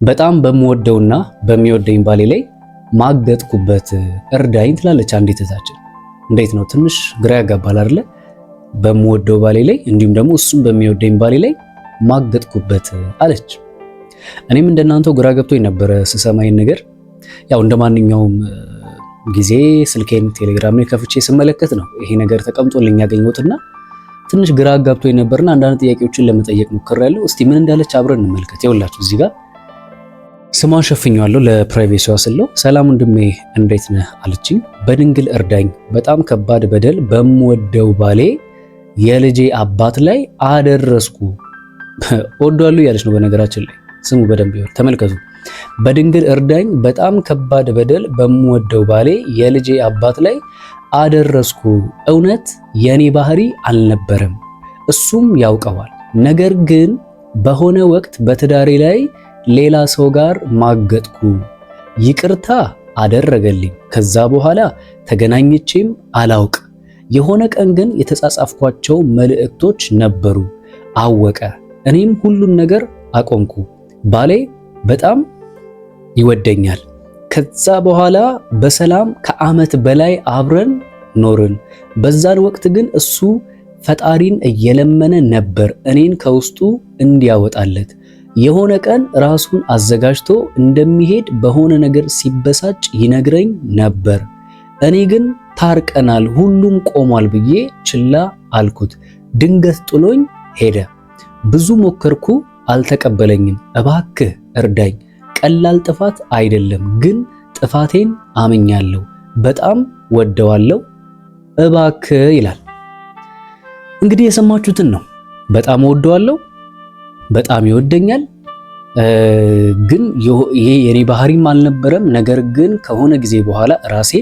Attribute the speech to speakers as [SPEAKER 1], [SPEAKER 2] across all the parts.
[SPEAKER 1] በጣም በምወደውና በሚወደኝ ባሌ ላይ ማገጥኩበት እርዳኝ ትላለች አንዲት እህታችን። እንዴት ነው? ትንሽ ግራ ያጋባል አይደለ? በምወደው ባሌ ላይ እንዲሁም ደግሞ እሱም በሚወደኝ ባሌ ላይ ማገጥኩበት አለች። እኔም እንደናንተው ግራ ገብቶኝ ነበረ ስሰማኝ ነገር። ያው እንደማንኛውም ጊዜ ስልኬን ቴሌግራም ላይ ከፍቼ ስመለከት ነው ይሄ ነገር ተቀምጦልኝ ያገኘሁትና ትንሽ ግራ አጋብቶኝ ነበርና አንዳንድ ጥያቄዎችን ለመጠየቅ ሞክሬያለሁ። እስቲ ምን እንዳለች አብረን እንመልከት። ይኸውላችሁ እዚህ ጋር ስሟን ሸፍኛለሁ ለፕራይቬሲዋ ስለው። ሰላም ወንድሜ እንዴት ነህ አለችኝ። በድንግል እርዳኝ፣ በጣም ከባድ በደል በምወደው ባሌ የልጄ አባት ላይ አደረስኩ። ወዷሉ ያለች ነው። በነገራችን ላይ ስሙ በደንብ ይወር ተመልከቱ። በድንግል እርዳኝ፣ በጣም ከባድ በደል በምወደው ባሌ የልጄ አባት ላይ አደረስኩ። እውነት የኔ ባህሪ አልነበረም፣ እሱም ያውቀዋል። ነገር ግን በሆነ ወቅት በትዳሬ ላይ ሌላ ሰው ጋር ማገጥኩ። ይቅርታ አደረገልኝ። ከዛ በኋላ ተገናኝቼም አላውቅ። የሆነ ቀን ግን የተጻጻፍኳቸው መልእክቶች ነበሩ። አወቀ። እኔም ሁሉን ነገር አቆምኩ። ባሌ በጣም ይወደኛል። ከዛ በኋላ በሰላም ከዓመት በላይ አብረን ኖርን። በዛን ወቅት ግን እሱ ፈጣሪን እየለመነ ነበር እኔን ከውስጡ እንዲያወጣለት። የሆነ ቀን ራሱን አዘጋጅቶ እንደሚሄድ በሆነ ነገር ሲበሳጭ ይነግረኝ ነበር። እኔ ግን ታርቀናል፣ ሁሉም ቆሟል ብዬ ችላ አልኩት። ድንገት ጥሎኝ ሄደ። ብዙ ሞከርኩ፣ አልተቀበለኝም። እባክህ እርዳኝ። ቀላል ጥፋት አይደለም፣ ግን ጥፋቴን አምኛለሁ። በጣም ወደዋለሁ፣ እባክህ ይላል። እንግዲህ የሰማችሁትን ነው። በጣም ወደዋለሁ፣ በጣም ይወደኛል፣ ግን ይሄ የኔ ባህሪም አልነበረም። ነገር ግን ከሆነ ጊዜ በኋላ ራሴ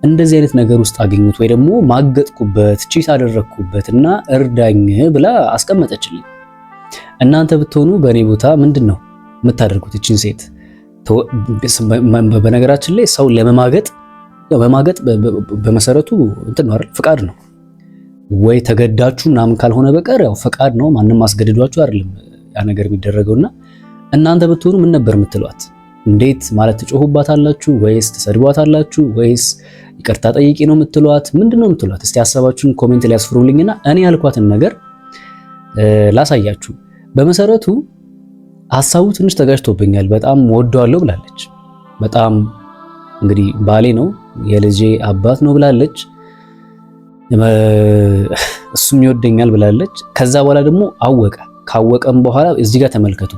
[SPEAKER 1] እንደዚህ አይነት ነገር ውስጥ አገኙት ወይ ደግሞ ማገጥኩበት፣ ቺት አደረግኩበት እና እርዳኝ ብላ አስቀመጠችልኝ። እናንተ ብትሆኑ በእኔ ቦታ ምንድን ነው የምታደርጉት? እቺን ሴት በነገራችን ላይ ሰው ለመማገጥ በማገጥ በመሰረቱ እንትን ነው አይደል? ፍቃድ ነው ወይ ተገዳችሁ ምናምን ካልሆነ በቀር ያው ፍቃድ ነው። ማንም አስገድዷችሁ አይደለም ያ ነገር የሚደረገውና እናንተ ብትሆኑ ምን ነበር የምትሏት? እንዴት ማለት ትጮሁባታላችሁ ወይስ ትሰድቧታላችሁ ወይስ ይቅርታ ጠይቂ ነው የምትሏት? ምንድነው የምትሏት? እስቲ ሐሳባችሁን ኮሜንት ላይ ያስፍሩልኝና እኔ ያልኳትን ነገር ላሳያችሁ። በመሰረቱ ሐሳቡ ትንሽ ተጋጭቶብኛል። በጣም ወደዋለሁ ብላለች። በጣም እንግዲህ ባሌ ነው የልጄ አባት ነው ብላለች። እሱም ይወደኛል ብላለች። ከዛ በኋላ ደግሞ አወቀ። ካወቀም በኋላ እዚህ ጋር ተመልከቱ።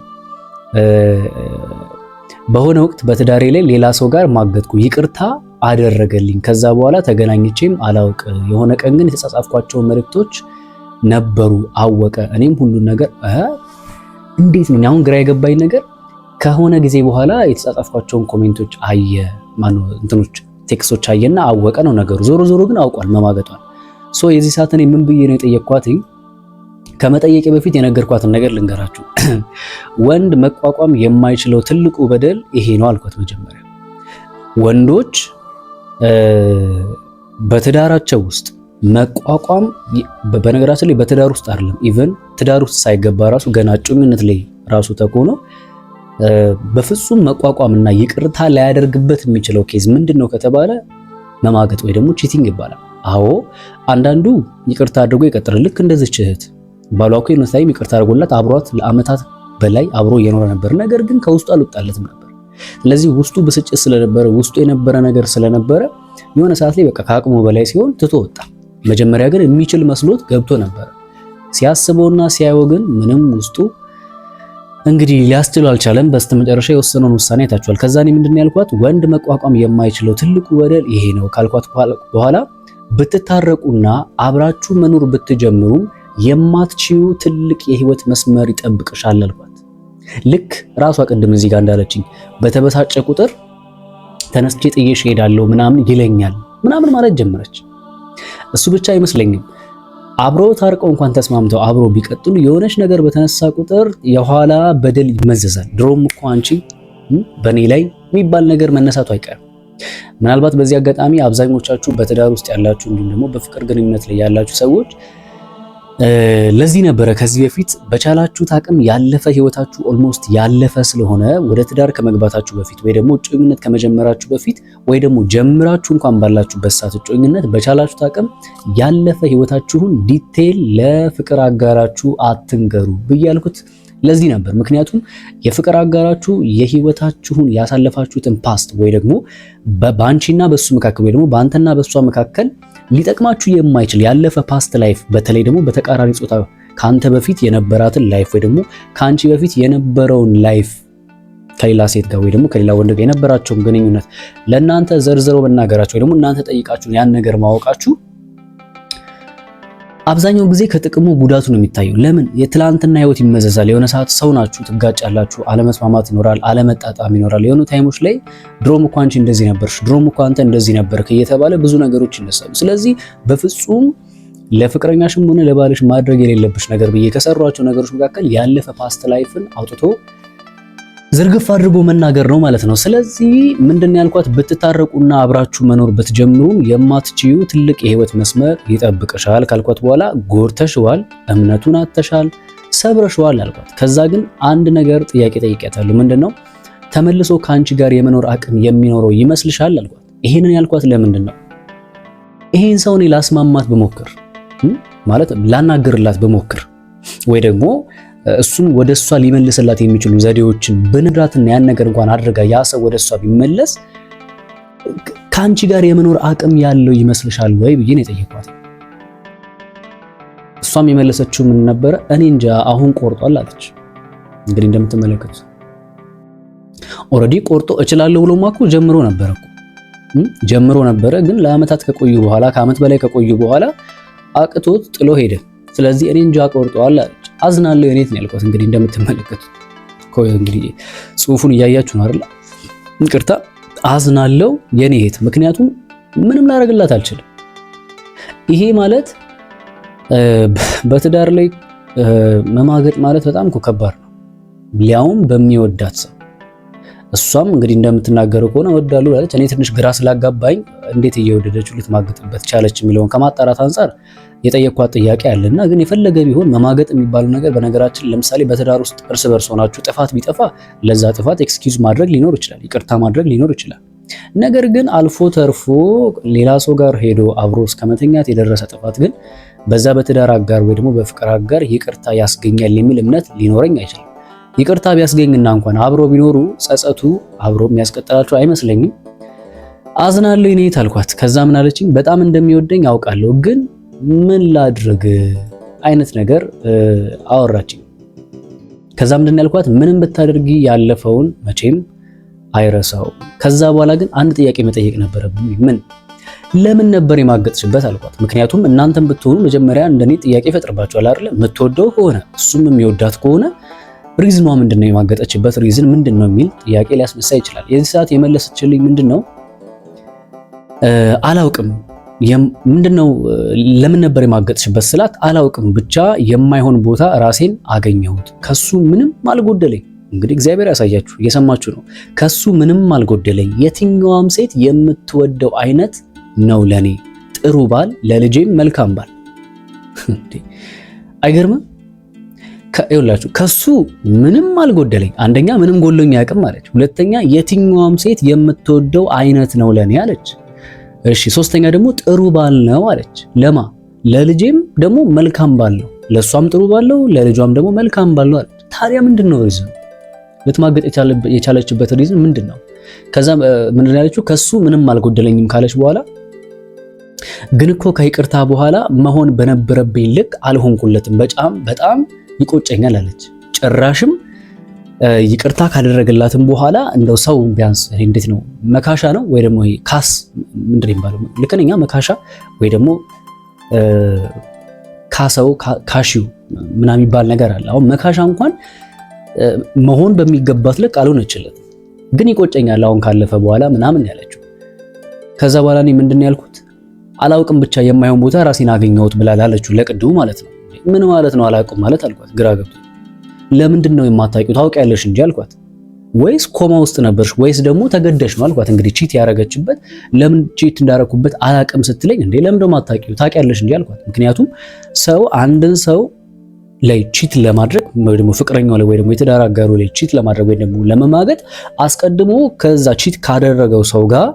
[SPEAKER 1] በሆነ ወቅት በትዳሬ ላይ ሌላ ሰው ጋር ማገጥኩ። ይቅርታ አደረገልኝ። ከዛ በኋላ ተገናኝቼም አላውቅ። የሆነ ቀን ግን የተጻጻፍኳቸው መልእክቶች ነበሩ። አወቀ። እኔም ሁሉን ነገር እንዴት ነው አሁን ግራ የገባኝ ነገር፣ ከሆነ ጊዜ በኋላ የተጻጻፍኳቸውን ኮሜንቶች አየ፣ ማነው እንትኖች ቴክስቶች አየና አወቀ ነው ነገሩ። ዞሮ ዞሮ ግን አውቋል መማገጧል። ሶ የዚህ ሰዓት እኔ ምን ብዬ ነው የጠየቅኳት? ከመጠየቄ በፊት የነገርኳትን ነገር ልንገራችሁ። ወንድ መቋቋም የማይችለው ትልቁ በደል ይሄ ነው አልኳት። መጀመሪያ ወንዶች በትዳራቸው ውስጥ መቋቋም፣ በነገራችን ላይ በትዳር ውስጥ አይደለም ኢቭን ትዳር ውስጥ ሳይገባ ራሱ ገና ጩኝነት ላይ ራሱ ተኮኖ በፍጹም መቋቋምና ይቅርታ ላያደርግበት የሚችለው ኬዝ ምንድነው ከተባለ መማገጥ ወይ ደግሞ ቺቲንግ ይባላል። አዎ አንዳንዱ ይቅርታ አድርጎ ይቀጥላል። ልክ እንደዚህ እህት ባሏ እኮ የነሳይም ይቅርታ አድርጎላት አብሯት ለአመታት በላይ አብሮ እየኖረ ነበር። ነገር ግን ከውስጡ አልወጣለትም ነበር። ስለዚህ ውስጡ ብስጭት ስለነበረ ውስጡ የነበረ ነገር ስለነበረ የሆነ ሰዓት ላይ በቃ ከአቅሙ በላይ ሲሆን ትቶ ወጣ። መጀመሪያ ግን የሚችል መስሎት ገብቶ ነበር። ሲያስበውና ሲያየው ግን ምንም ውስጡ እንግዲህ ሊያስችለው አልቻለም። በስተመጨረሻ የወሰነውን ውሳኔ አይታችኋል። ከዛ እኔ ምንድነው ያልኳት? ወንድ መቋቋም የማይችለው ትልቁ በደል ይሄ ነው ካልኳት በኋላ ብትታረቁና አብራችሁ መኖር ብትጀምሩ የማትችዩ ትልቅ የህይወት መስመር ይጠብቅሻል አልኳት። ልክ ራሷ ቅድም እዚህ ጋር እንዳለችኝ በተበሳጨ ቁጥር ተነስቼ ጥዬሽ እሄዳለሁ ምናምን ይለኛል ምናምን ማለት ጀመረች። እሱ ብቻ አይመስለኝም፣ አብረው ታርቀው እንኳን ተስማምተው አብረው ቢቀጥሉ የሆነች ነገር በተነሳ ቁጥር የኋላ በደል ይመዘዛል። ድሮም እኮ አንቺ በእኔ ላይ የሚባል ነገር መነሳቱ አይቀርም። ምናልባት በዚህ አጋጣሚ አብዛኞቻችሁ በትዳር ውስጥ ያላችሁ እንዲሁም ደግሞ በፍቅር ግንኙነት ላይ ያላችሁ ሰዎች ለዚህ ነበረ ከዚህ በፊት በቻላችሁት አቅም ያለፈ ህይወታችሁ ኦልሞስት ያለፈ ስለሆነ ወደ ትዳር ከመግባታችሁ በፊት ወይ ደግሞ እጮኝነት ከመጀመራችሁ በፊት ወይ ደግሞ ጀምራችሁ እንኳን ባላችሁበት ሰዓት እጮኝነት በቻላችሁት አቅም ያለፈ ህይወታችሁን ዲቴል ለፍቅር አጋራችሁ አትንገሩ ብያልኩት ለዚህ ነበር። ምክንያቱም የፍቅር አጋራችሁ የህይወታችሁን ያሳለፋችሁትን ፓስት ወይ ደግሞ በአንቺና በሱ መካከል ወይ ደግሞ በአንተና በሷ መካከል ሊጠቅማችሁ የማይችል ያለፈ ፓስት ላይፍ በተለይ ደግሞ በተቃራኒ ጾታ ካንተ በፊት የነበራትን ላይፍ ወይ ደግሞ ካንቺ በፊት የነበረውን ላይፍ ከሌላ ሴት ጋር ወይ ደግሞ ከሌላ ወንድ ጋር የነበራቸውን ግንኙነት ለእናንተ ዘርዝረው መናገራችሁ ወይ ደግሞ እናንተ ጠይቃችሁ ያን ነገር ማወቃችሁ አብዛኛው ጊዜ ከጥቅሙ ጉዳቱ ነው የሚታየው። ለምን የትላንትና ህይወት ይመዘዛል። የሆነ ሰዓት ሰው ናችሁ፣ ትጋጫላችሁ፣ አለመስማማት ይኖራል፣ አለመጣጣም ይኖራል። የሆኑ ታይሞች ላይ ድሮም እኮ አንቺ እንደዚህ ነበርሽ፣ ድሮም እኮ አንተ እንደዚህ ነበርክ እየተባለ ብዙ ነገሮች ይነሳሉ። ስለዚህ በፍጹም ለፍቅረኛሽም ሆነ ለባልሽ ማድረግ የሌለብሽ ነገር ብዬ ከሰሯቸው ነገሮች መካከል ያለፈ ፓስት ላይፍን አውጥቶ ዝርግፍ አድርጎ መናገር ነው ማለት ነው። ስለዚህ ምንድነው ያልኳት ብትታረቁና አብራችሁ መኖር ብትጀምሩም የማትችዩ ትልቅ የህይወት መስመር ይጠብቅሻል ካልኳት በኋላ ጎርተሽዋል፣ እምነቱን አጥተሻል፣ ሰብረሽዋል አልኳት። ከዛ ግን አንድ ነገር ጥያቄ ጠይቄያታለሁ። ምንድነው ተመልሶ ካንቺ ጋር የመኖር አቅም የሚኖረው ይመስልሻል አልኳት። ይሄንን ያልኳት ለምንድን ነው ይሄን ሰው እኔ ላስማማት በሞክር ማለት ላናገርላት በሞክር ወይ ደግሞ እሱን ወደ እሷ ሊመልስላት የሚችሉ ዘዴዎችን በንግራትና ያን ነገር እንኳን አድርጋ ያ ሰው ወደ እሷ ቢመለስ ካንቺ ጋር የመኖር አቅም ያለው ይመስልሻል ወይ ብዬ ነው የጠየኳት። እሷም የመለሰችው ምን ነበረ? እኔ እንጃ አሁን ቆርጧል አለች። እንግዲህ እንደምትመለከቱት ኦሬዲ ቆርጦ እችላለሁ ብሎማ እኮ ጀምሮ ነበረ ግን ለአመታት ከቆዩ በኋላ ከአመት በላይ ከቆዩ በኋላ አቅቶት ጥሎ ሄደ። ስለዚህ እኔ እንጃ ቆርጧል አለች። አዝናለሁ የኔት ነው ያልኳት። እንግዲህ እንደምትመለከቱት እንግዲህ ጽሁፉን እያያችሁ ነው አይደል? ይቅርታ አዝናለሁ የኔ እህት፣ ምክንያቱም ምንም ላደርግላት አልችልም። ይሄ ማለት በትዳር ላይ መማገጥ ማለት በጣም እኮ ከባድ ነው፣ ሊያውም በሚወዳት ሰው። እሷም እንግዲህ እንደምትናገረው ከሆነ እወዳለሁ አለች። እኔ ትንሽ ግራ ስላጋባኝ እንዴት እየወደደችው ልትማግጥበት ቻለች የሚለውን ከማጣራት አንፃር የጠየኳት ጥያቄ አለና ግን የፈለገ ቢሆን መማገጥ የሚባለው ነገር በነገራችን ለምሳሌ በትዳር ውስጥ እርስ በርስ ሆናችሁ ጥፋት ቢጠፋ ለዛ ጥፋት ኤክስኪውዝ ማድረግ ሊኖር ይችላል፣ ይቅርታ ማድረግ ሊኖር ይችላል። ነገር ግን አልፎ ተርፎ ሌላ ሰው ጋር ሄዶ አብሮ እስከመተኛት የደረሰ ጥፋት ግን በዛ በትዳር አጋር ወይ ደግሞ በፍቅር አጋር ይቅርታ ያስገኛል የሚል እምነት ሊኖረኝ አይችልም። ይቅርታ ቢያስገኝና እንኳን አብሮ ቢኖሩ ጸጸቱ አብሮ የሚያስቀጥላቸው አይመስለኝም። አዝናለሁ እኔ ታልኳት። ከዛ ምን አለችኝ? በጣም እንደሚወደኝ አውቃለሁ ግን ምን ላድርግ አይነት ነገር አወራችኝ። ከዛ ምንድን ያልኳት? ምንም ብታደርጊ ያለፈውን መቼም አይረሳው። ከዛ በኋላ ግን አንድ ጥያቄ መጠየቅ ነበረብኝ። ለምን ነበር የማገጥሽበት አልኳት። ምክንያቱም እናንተም ብትሆኑ መጀመሪያ እንደኔ ጥያቄ ይፈጥርባችኋል አይደል? የምትወደው ከሆነ እሱም የሚወዳት ከሆነ ሪዝኗ ምንድነው የማገጠችበት ሪዝን ምንድነው የሚል ጥያቄ ሊያስነሳ ይችላል። የዚህ ሰዓት የመለሰችልኝ ምንድነው አላውቅም። ምንድነው ለምን ነበር የማገጥሽበት ስላት አላውቅም ብቻ የማይሆን ቦታ ራሴን አገኘሁት፣ ከሱ ምንም አልጎደለኝ። እንግዲህ እግዚአብሔር ያሳያችሁ፣ እየሰማችሁ ነው። ከሱ ምንም አልጎደለኝ፣ የትኛዋም ሴት የምትወደው አይነት ነው ለኔ፣ ጥሩ ባል፣ ለልጄም መልካም ባል። አይገርምም? ይኸውላችሁ ከሱ ምንም አልጎደለኝ። አንደኛ ምንም ጎሎኝ አያውቅም አለች። ሁለተኛ የትኛዋም ሴት የምትወደው አይነት ነው ለኔ አለች። እሺ ሶስተኛ ደግሞ ጥሩ ባል ነው አለች። ለማ ለልጄም ደግሞ መልካም ባል ነው፣ ለሷም ጥሩ ባል ነው፣ ለልጇም ደግሞ መልካም ባል ነው አለች። ታዲያ ምንድነው ሪዝኑ? ልትማገጥ የቻለችበት ሪዝን ምንድነው? ከዛ ምንድን ነው ያለችው? ከሱ ምንም አልጎደለኝም ካለች በኋላ ግን እኮ ከይቅርታ በኋላ መሆን በነበረብኝ ልክ አልሆንኩለትም፣ በጣም ይቆጨኛል አለች። ጭራሽም ይቅርታ ካደረገላትም በኋላ እንደው ሰው ቢያንስ እንዴት ነው መካሻ ነው ወይ ደግሞ ካስ ምንድን ይባላል ልከነኛ መካሻ ወይ ደግሞ ካሰው ካሺው ምናምን የሚባል ነገር አለ። አሁን መካሻ እንኳን መሆን በሚገባት ልክ አልሆነችለትም፣ ግን ይቆጨኛል አሁን ካለፈ በኋላ ምናምን ያለችው። ከዛ በኋላ እኔ ምንድን ነው ያልኩት? አላውቅም ብቻ የማይሆን ቦታ ራሴን አገኘሁት ብላ ላለችው ለቅድሙ ማለት ነው። ምን ማለት ነው አላውቅም ማለት አልኳት፣ ግራ ገብቶ። ለምንድን ነው የማታውቂው? ታውቂያለሽ እንጂ አልኳት። ወይስ ኮማ ውስጥ ነበርሽ ወይስ ደግሞ ተገደሽ ነው አልኳት። እንግዲህ ቺት ያረገችበት ለምን ቺት እንዳረኩበት አላቅም ስትለኝ እንዴ ለምን ደግሞ አታውቂው ታውቂያለሽ እንዴ አልኳት። ምክንያቱም ሰው አንድን ሰው ላይ ቺት ለማድረግ ወይ ደግሞ ፍቅረኛው ላይ ወይ ደግሞ የትዳር አጋሩ ላይ ቺት ለማድረግ ወይ ደግሞ ለመማገጥ አስቀድሞ ከዛ ቺት ካደረገው ሰው ጋር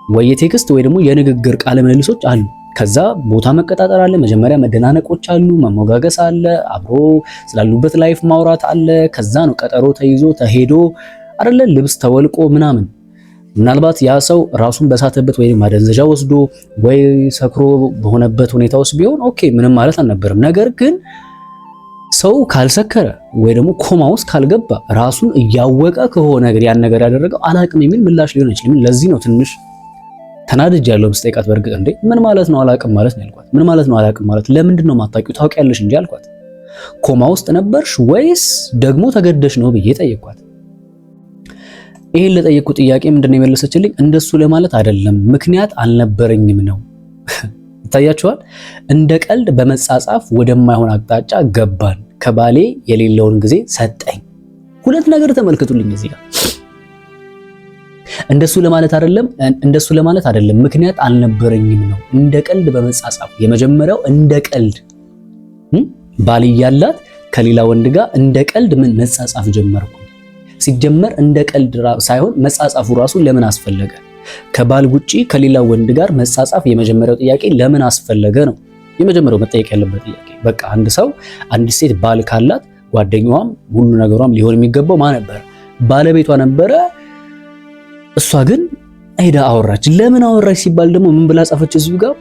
[SPEAKER 1] ወይ የቴክስት ወይ ደግሞ የንግግር ቃለ ምልልሶች አሉ። ከዛ ቦታ መቀጣጠር አለ፣ መጀመሪያ መደናነቆች አሉ፣ መሞጋገስ አለ፣ አብሮ ስላሉበት ላይፍ ማውራት አለ። ከዛ ነው ቀጠሮ ተይዞ ተሄዶ አይደለ ልብስ ተወልቆ ምናምን። ምናልባት ያ ሰው ራሱን በሳተበት ወይ ማደንዘዣ ወስዶ ወይ ሰክሮ በሆነበት ሁኔታ ውስጥ ቢሆን ኦኬ ምንም ማለት አልነበረም። ነገር ግን ሰው ካልሰከረ ወይ ደግሞ ኮማ ውስጥ ካልገባ ራሱን እያወቀ ከሆነ ያን ነገር ያደረገው አላቅም የሚል ምላሽ ሊሆን ይችላል። ለዚህ ነው ትንሽ ተናድጅ ያለው ምስጠይቃት። በእርግጥ እንዴ ምን ማለት ነው አላቅም ማለት ነው ያልኳት። ምን ማለት ነው አላቅም ማለት? ለምንድን ነው የማታውቂው? ታውቂያለሽ እንጂ አልኳት። ኮማ ውስጥ ነበርሽ ወይስ ደግሞ ተገደሽ ነው ብዬ ጠየቅኳት። ይሄን ለጠየቅኩት ጥያቄ ምንድነው የመለሰችልኝ? እንደሱ ለማለት አይደለም ምክንያት አልነበረኝም ነው። ይታያችኋል። እንደ ቀልድ በመጻጻፍ ወደማይሆን አቅጣጫ ገባን። ከባሌ የሌለውን ጊዜ ሰጠኝ። ሁለት ነገር ተመልከቱልኝ እዚህ ጋር። እንደሱ ለማለት አይደለም ምክንያት አልነበረኝም ነው። እንደ ቀልድ በመጻጻፍ የመጀመሪያው እንደ ቀልድ ባል እያላት ከሌላ ወንድ ጋር እንደ ቀልድ ምን መጻጻፍ ጀመርኩ። ሲጀመር እንደ ቀልድ ሳይሆን መጻጻፉ ራሱ ለምን አስፈለገ? ከባል ውጪ ከሌላ ወንድ ጋር መጻጻፍ የመጀመሪያው ጥያቄ ለምን አስፈለገ ነው የመጀመሪያው መጠየቅ ያለበት ጥያቄ። በቃ አንድ ሰው አንድ ሴት ባል ካላት ጓደኛዋም ሁሉ ነገሯም ሊሆን የሚገባው ማን ነበር? ባለቤቷ ነበረ። እሷ ግን አይዳ አወራች። ለምን አወራች ሲባል ደግሞ ምን ብላ ጻፈች? እዚሁ ጋር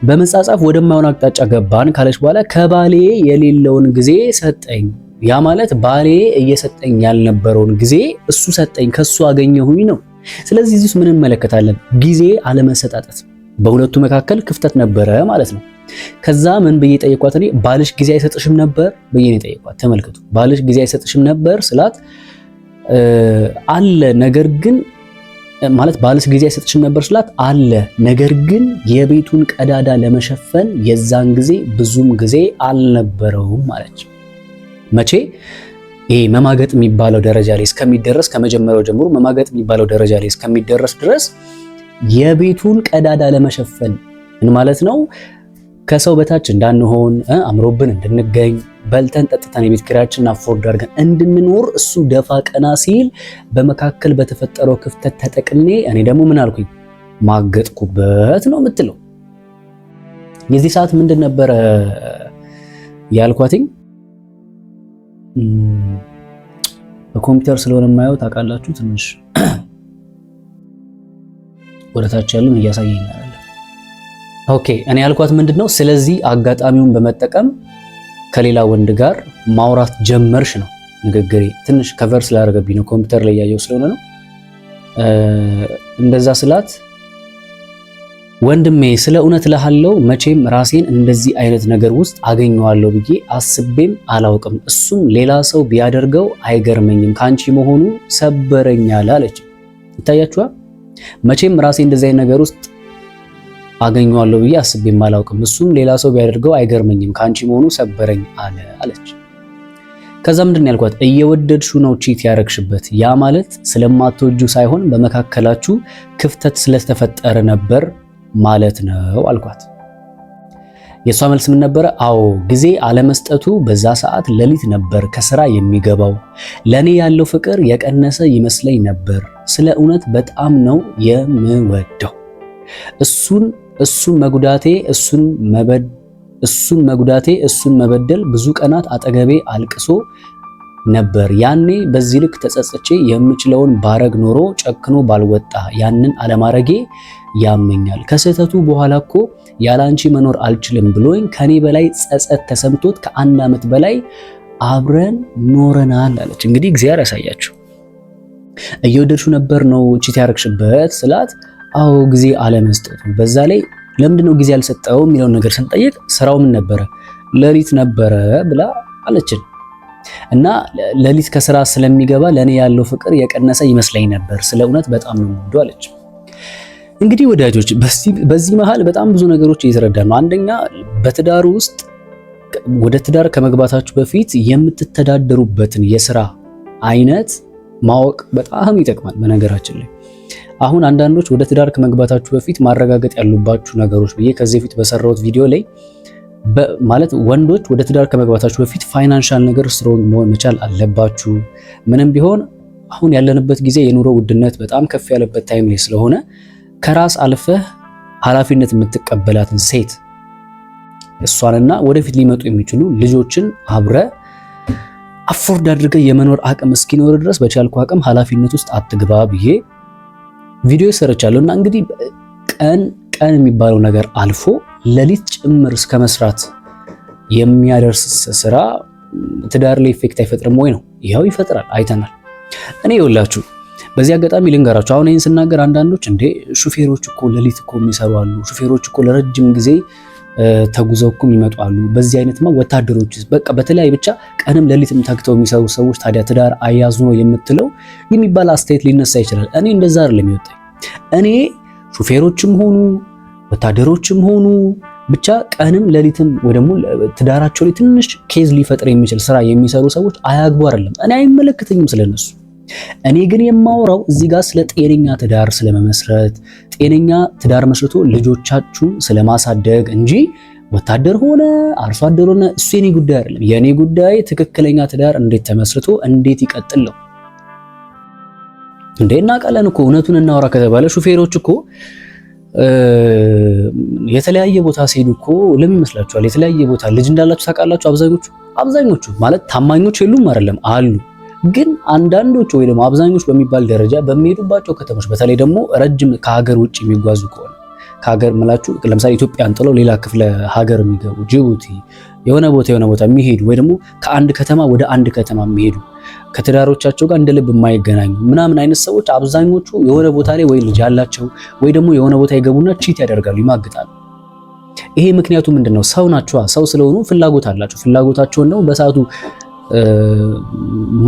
[SPEAKER 1] በመጻጻፍ ወደማይሆን አቅጣጫ ገባን ካለች በኋላ ከባሌ የሌለውን ጊዜ ሰጠኝ። ያ ማለት ባሌ እየሰጠኝ ያልነበረውን ጊዜ እሱ ሰጠኝ፣ ከሱ አገኘሁኝ ነው። ስለዚህ እዚህ ምን እንመለከታለን? ጊዜ አለመሰጣጠት፣ በሁለቱ መካከል ክፍተት ነበረ ማለት ነው። ከዛ ምን ብዬ ጠየኳት? እኔ ባልሽ ጊዜ አይሰጥሽም ነበር ብዬ ነው ጠየኳት። ተመልከቱ፣ ባልሽ ጊዜ አይሰጥሽም ነበር ስላት አለ ነገር ግን ማለት ባልሽ ጊዜ አይሰጥሽም ነበር ስላት አለ ነገር ግን የቤቱን ቀዳዳ ለመሸፈን የዛን ጊዜ ብዙም ጊዜ አልነበረውም ማለች። መቼ ይሄ መማገጥ የሚባለው ደረጃ ላይ እስከሚደረስ ከመጀመሪያው ጀምሮ መማገጥ የሚባለው ደረጃ ላይ እስከሚደረስ ድረስ የቤቱን ቀዳዳ ለመሸፈን ምን ማለት ነው? ከሰው በታች እንዳንሆን፣ አምሮብን እንድንገኝ፣ በልተን ጠጥተን የቤት ኪራያችንን አፎርድ አድርገን እንድንኖር እሱ ደፋ ቀና ሲል በመካከል በተፈጠረው ክፍተት ተጠቅሜ እኔ ደግሞ ምን አልኩኝ? ማገጥኩበት ነው የምትለው። የዚህ ሰዓት ምንድን ነበረ ያልኳትኝ? በኮምፒውተር ስለሆነ የማየው ታውቃላችሁ፣ ትንሽ ወደታች ያለውን እያሳየኝ አይደለም። ኦኬ እኔ ያልኳት ምንድነው? ስለዚህ አጋጣሚውን በመጠቀም ከሌላ ወንድ ጋር ማውራት ጀመርሽ ነው ንግግሬ። ትንሽ ከቨር ስላደረገብኝ ነው፣ ኮምፒውተር ላይ ያየው ስለሆነ ነው። እንደዛ ስላት ወንድሜ ስለ እውነት እልሃለሁ መቼም ራሴን እንደዚህ አይነት ነገር ውስጥ አገኘዋለሁ ብዬ አስቤም አላውቅም። እሱም ሌላ ሰው ቢያደርገው አይገርመኝም፣ ካንቺ መሆኑ ሰበረኛል አለች። ይታያችኋል። መቼም ራሴ እንደዚህ አይነት ነገር ውስጥ አገኘዋለሁ ብዬ አስቤም አላውቅም፣ እሱም ሌላ ሰው ቢያደርገው አይገርመኝም፣ ካንቺ መሆኑ ሰበረኝ አለች። ከዛ ምንድን ነው ያልኳት? እየወደድሽው ነው ቺት ያረግሽበት። ያ ማለት ስለማትወጁ ሳይሆን በመካከላችሁ ክፍተት ስለተፈጠረ ነበር ማለት ነው አልኳት። የሷ መልስ ምን ነበረ? አዎ ጊዜ አለመስጠቱ በዛ ሰዓት ሌሊት ነበር ከስራ የሚገባው። ለኔ ያለው ፍቅር የቀነሰ ይመስለኝ ነበር። ስለ እውነት በጣም ነው የምወደው። እሱን መጉዳቴ እሱን መበደል ብዙ ቀናት አጠገቤ አልቅሶ ነበር። ያኔ በዚህ ልክ ተጸጽቼ የምችለውን ባረግ ኖሮ ጨክኖ ባልወጣ፣ ያንን አለማረጌ ያመኛል። ከስህተቱ በኋላ እኮ ያላንቺ መኖር አልችልም ብሎኝ ከኔ በላይ ጸጸት ተሰምቶት ከአንድ ዓመት በላይ አብረን ኖረናል አለች። እንግዲህ እግዚአብሔር ያሳያችሁ። እየወደድሽው ነበር ነው ቺት ያረግሽበት ስላት፣ አዎ ጊዜ አለመስጠቱ። በዛ ላይ ለምንድነው ጊዜ ያልሰጠው የሚለውን ነገር ስንጠይቅ ስራው ምን ነበረ? ሌሊት ነበረ ብላ አለችን። እና ሌሊት ከስራ ስለሚገባ ለኔ ያለው ፍቅር የቀነሰ ይመስለኝ ነበር። ስለ እውነት በጣም ነው የምወደው አለች። እንግዲህ ወዳጆች በዚህ መሃል በጣም ብዙ ነገሮች እየተረዳን ነው። አንደኛ በትዳር ውስጥ ወደ ትዳር ከመግባታችሁ በፊት የምትተዳደሩበትን የስራ አይነት ማወቅ በጣም ይጠቅማል። በነገራችን ላይ አሁን አንዳንዶች ወደ ትዳር ከመግባታችሁ በፊት ማረጋገጥ ያሉባችሁ ነገሮች ብዬ ከዚህ በፊት በሰራሁት ቪዲዮ ላይ ማለት ወንዶች ወደ ትዳር ከመግባታችሁ በፊት ፋይናንሻል ነገር ስትሮንግ መሆን መቻል አለባችሁ። ምንም ቢሆን አሁን ያለንበት ጊዜ የኑሮ ውድነት በጣም ከፍ ያለበት ታይም ላይ ስለሆነ ከራስ አልፈህ ኃላፊነት የምትቀበላትን ሴት እሷንና ወደፊት ሊመጡ የሚችሉ ልጆችን አብረ አፎርድ አድርገህ የመኖር አቅም እስኪኖር ድረስ በቻልኩ አቅም ኃላፊነት ውስጥ አትግባ ብዬ ቪዲዮ ሰርቻለሁ። እና እንግዲህ ቀን የሚባለው ነገር አልፎ ሌሊት ጭምር እስከ መስራት የሚያደርስ ስራ ትዳር ላይ ኢፌክት አይፈጥርም ወይ ነው? ይኸው ይፈጥራል፣ አይተናል። እኔ ይኸውላችሁ በዚህ አጋጣሚ ልንገራችሁ። አሁን ይህን ስናገር አንዳንዶች እንዴ ሹፌሮች እኮ ሌሊት እኮ የሚሰሩ አሉ፣ ሹፌሮች እኮ ለረጅም ጊዜ ተጉዘው እኮ ይመጡ አሉ፣ በዚህ አይነትማ ወታደሮች በቃ በተለያይ ብቻ ቀንም ሌሊትም ታግተው የሚሰሩ ሰዎች ታዲያ ትዳር አያዙ ነው የምትለው የሚባል አስተያየት ሊነሳ ይችላል። እኔ እንደዛ አይደለም የሚወጣኝ። እኔ ሹፌሮችም ሆኑ ወታደሮችም ሆኑ ብቻ ቀንም ሌሊትም ወይ ደግሞ ትዳራቸው ላይ ትንሽ ኬዝ ሊፈጥር የሚችል ስራ የሚሰሩ ሰዎች አያግቡ አይደለም፣ እኔ አይመለከተኝም ስለነሱ። እኔ ግን የማወራው እዚህ ጋር ስለ ጤነኛ ትዳር ስለመመስረት፣ ጤነኛ ትዳር መስርቶ ልጆቻችሁን ስለማሳደግ እንጂ ወታደር ሆነ አርሶ አደር ሆነ እሱ የኔ ጉዳይ አይደለም። የኔ ጉዳይ ትክክለኛ ትዳር እንዴት ተመስርቶ እንዴት ይቀጥል ነው። እንደና ቃለን እኮ እውነቱን እናወራ ከተባለ ሹፌሮች እኮ የተለያየ ቦታ ሲሄዱ እኮ ለምን ይመስላችኋል? የተለያየ ቦታ ልጅ እንዳላችሁ ታውቃላችሁ። አብዛኞቹ ማለት ታማኞች የሉም አይደለም አሉ። ግን አንዳንዶቹ ወይ ደግሞ አብዛኞቹ በሚባል ደረጃ በሚሄዱባቸው ከተሞች በተለይ ደግሞ ረጅም ከሀገር ውጭ የሚጓዙ ከሆነ ከሀገር ምላችሁ ለምሳሌ ኢትዮጵያን ጥለው ሌላ ክፍለ ሀገር የሚገቡ ጅቡቲ የሆነ ቦታ የሚሄዱ ወይ ደግሞ ከአንድ ከተማ ወደ አንድ ከተማ የሚሄዱ ከትዳሮቻቸው ጋር እንደ ልብ የማይገናኙ ምናምን አይነት ሰዎች አብዛኞቹ የሆነ ቦታ ላይ ወይ ልጅ ያላቸው ወይ ደግሞ የሆነ ቦታ ይገቡና ቺት ያደርጋሉ፣ ይማግጣሉ። ይሄ ምክንያቱ ምንድነው? ሰው ናቸው። ሰው ስለሆኑ ፍላጎት አላቸው። ፍላጎታቸውን ነው በሰዓቱ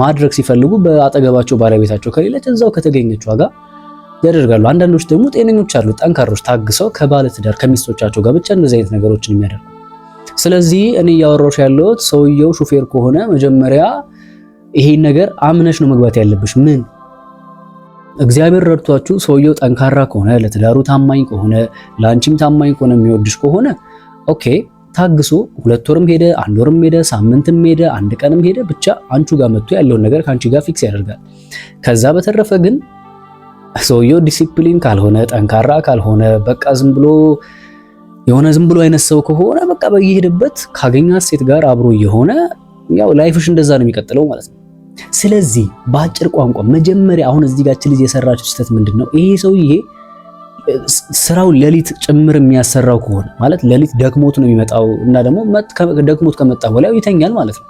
[SPEAKER 1] ማድረግ ሲፈልጉ በአጠገባቸው ባለቤታቸው ከሌለች እዛው ከተገኘች ዋጋ ያደርጋሉ። አንዳንዶች ደግሞ ጤነኞች አሉ፣ ጠንካሮች፣ ታግሰው ከባለ ትዳር ከሚስቶቻቸው ጋር ብቻ እንደዚህ አይነት ነገሮችን የሚያደርጉ። ስለዚህ እኔ እያወራሁሽ ያለሁት ሰውየው ሹፌር ከሆነ መጀመሪያ ይሄን ነገር አምነሽ ነው መግባት ያለብሽ። ምን እግዚአብሔር ረድቷችሁ ሰውየው ጠንካራ ከሆነ ለትዳሩ ታማኝ ከሆነ ለአንቺም ታማኝ ከሆነ የሚወድሽ ከሆነ ኦኬ ታግሶ 2 ወርም ሄደ 1 ወርም ሄደ ሳምንትም ሄደ 1 ቀንም ሄደ ብቻ አንቺ ጋር መጥቶ ያለውን ነገር ካንቺ ጋር ፊክስ ያደርጋል። ከዛ በተረፈ ግን ሰውየው ዲሲፕሊን ካልሆነ ጠንካራ ካልሆነ በቃ ዝም ብሎ አይነት ሰው ከሆነ በቃ በየሄደበት ካገኛት ሴት ጋር አብሮ የሆነ ያው ላይፍሽ እንደዛ ነው የሚቀጥለው ማለት ነው። ስለዚህ በአጭር ቋንቋ መጀመሪያ አሁን እዚህ ጋር ልጅ የሰራችው ስህተት ምንድነው? ይሄ ሰውዬ ስራው ሌሊት ጭምር የሚያሰራው ከሆነ ማለት ሌሊት ደክሞት ነው የሚመጣው እና ደግሞ ደክሞት ከመጣ በኋላ ይተኛል ማለት ነው።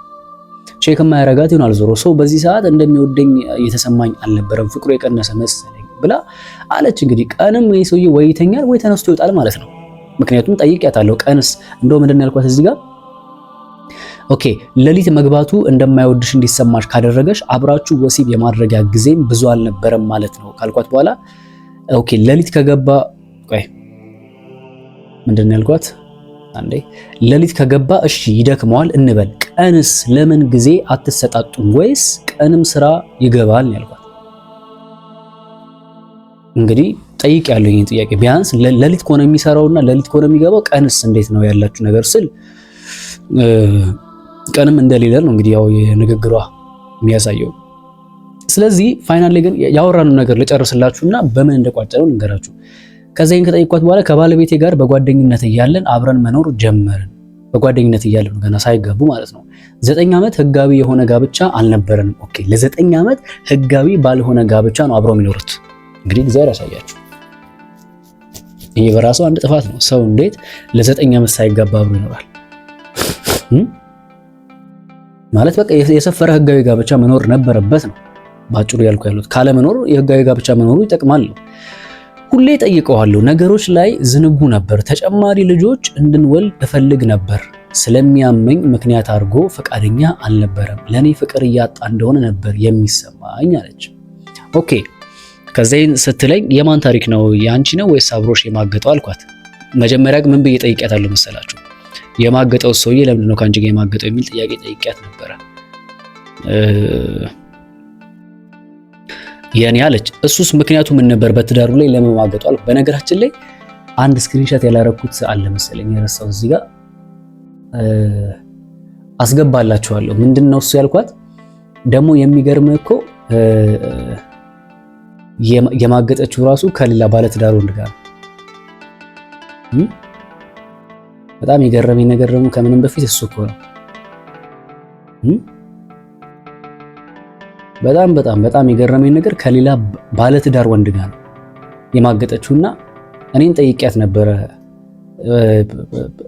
[SPEAKER 1] ቼክ የማያረጋት ይሆናል ዞሮ ሰው በዚህ ሰዓት እንደሚወደኝ እየተሰማኝ አልነበረም፣ ፍቅሩ የቀነሰ መሰለኝ ብላ አለች። እንግዲህ ቀንም ይሄ ሰውዬ ወይ ይተኛል ወይ ተነስቶ ይወጣል ማለት ነው። ምክንያቱም ጠይቄያታለሁ። ቀንስ እንደው ምንድን ነው ያልኳት እዚህ ጋር ኦኬ ሌሊት መግባቱ እንደማይወድሽ እንዲሰማሽ ካደረገሽ አብራችሁ ወሲብ የማድረጊያ ጊዜም ብዙ አልነበረም ማለት ነው ካልኳት በኋላ ኦኬ ሌሊት ከገባ ምንድን ነው ያልኳት? አንዴ ሌሊት ከገባ እሺ ይደክመዋል እንበል፣ ቀንስ ለምን ጊዜ አትሰጣጡም ወይስ ቀንም ስራ ይገባል ያልኳት። እንግዲህ ጠይቅ ያለው ይሄን ጥያቄ ቢያንስ ሌሊት ከሆነ የሚሰራውና ሌሊት ከሆነ የሚገባው ቀንስ እንዴት ነው ያላችሁ ነገር ስል ቀንም እንደሌለ ነው እንግዲህ ያው የንግግሯ የሚያሳየው። ስለዚህ ፋይናል ላይ ግን ያወራነው ነገር ልጨርስላችሁና በምን እንደቋጨነው ልንገራችሁ። ከዛይን ከጠይቋት በኋላ ከባለቤቴ ጋር በጓደኝነት እያለን አብረን መኖር ጀመርን። በጓደኝነት እያለን ገና ሳይጋቡ ማለት ነው። 9 ዓመት ህጋዊ የሆነ ጋብቻ አልነበረንም። ኦኬ ለ9 ዓመት ህጋዊ ባልሆነ ጋብቻ ነው አብረው የሚኖሩት። እንግዲህ እግዚአብሔር ያሳያችሁ። ይሄ በራሱ አንድ ጥፋት ነው። ሰው እንዴት ለ9 ዓመት ሳይጋባ አብሮ ይኖራል? ማለት በቃ የሰፈረ ህጋዊ ጋብቻ መኖር ነበረበት ነው ባጭሩ ያልኩ ያሉት። ካለ መኖር የህጋዊ ጋብቻ መኖሩ ይጠቅማል። ሁሌ ጠይቀዋለሁ። ነገሮች ላይ ዝንጉ ነበር። ተጨማሪ ልጆች እንድንወልድ እፈልግ ነበር። ስለሚያመኝ ምክንያት አድርጎ ፈቃደኛ አልነበረም። ለኔ ፍቅር እያጣ እንደሆነ ነበር የሚሰማኝ አለች። ኦኬ ከዛይን ስትለኝ የማን ታሪክ ነው? ያንቺ ነው ወይስ አብሮሽ የማገጠው አልኳት። መጀመሪያ ምን ብዬ ጠይቄያታለሁ መሰላችሁ? የማገጠው ሰውዬ ለምንድን ነው ካንቺ ጋር የማገጠው የሚል ጥያቄ ጠይቄያት ነበረ። የኔ አለች። እሱስ ምክንያቱ ምን ነበር በትዳሩ ላይ ለመማገጡ አልኩ። በነገራችን ላይ አንድ ስክሪንሾት ያላረኩት አለ መሰለኝ የረሳው እዚህ ጋር አስገባላችኋለሁ። ምንድነው እሱ ያልኳት ደግሞ የሚገርም እኮ የማገጠችው ራሱ ከሌላ ባለትዳር ወንድ ጋር። በጣም የገረመኝ ነገር ደግሞ ከምንም በፊት እሱ እኮ ነው። በጣም የገረመኝ ነገር ከሌላ ባለትዳር ወንድ ጋር ነው የማገጠችውና እኔን ጠይቂያት ነበረ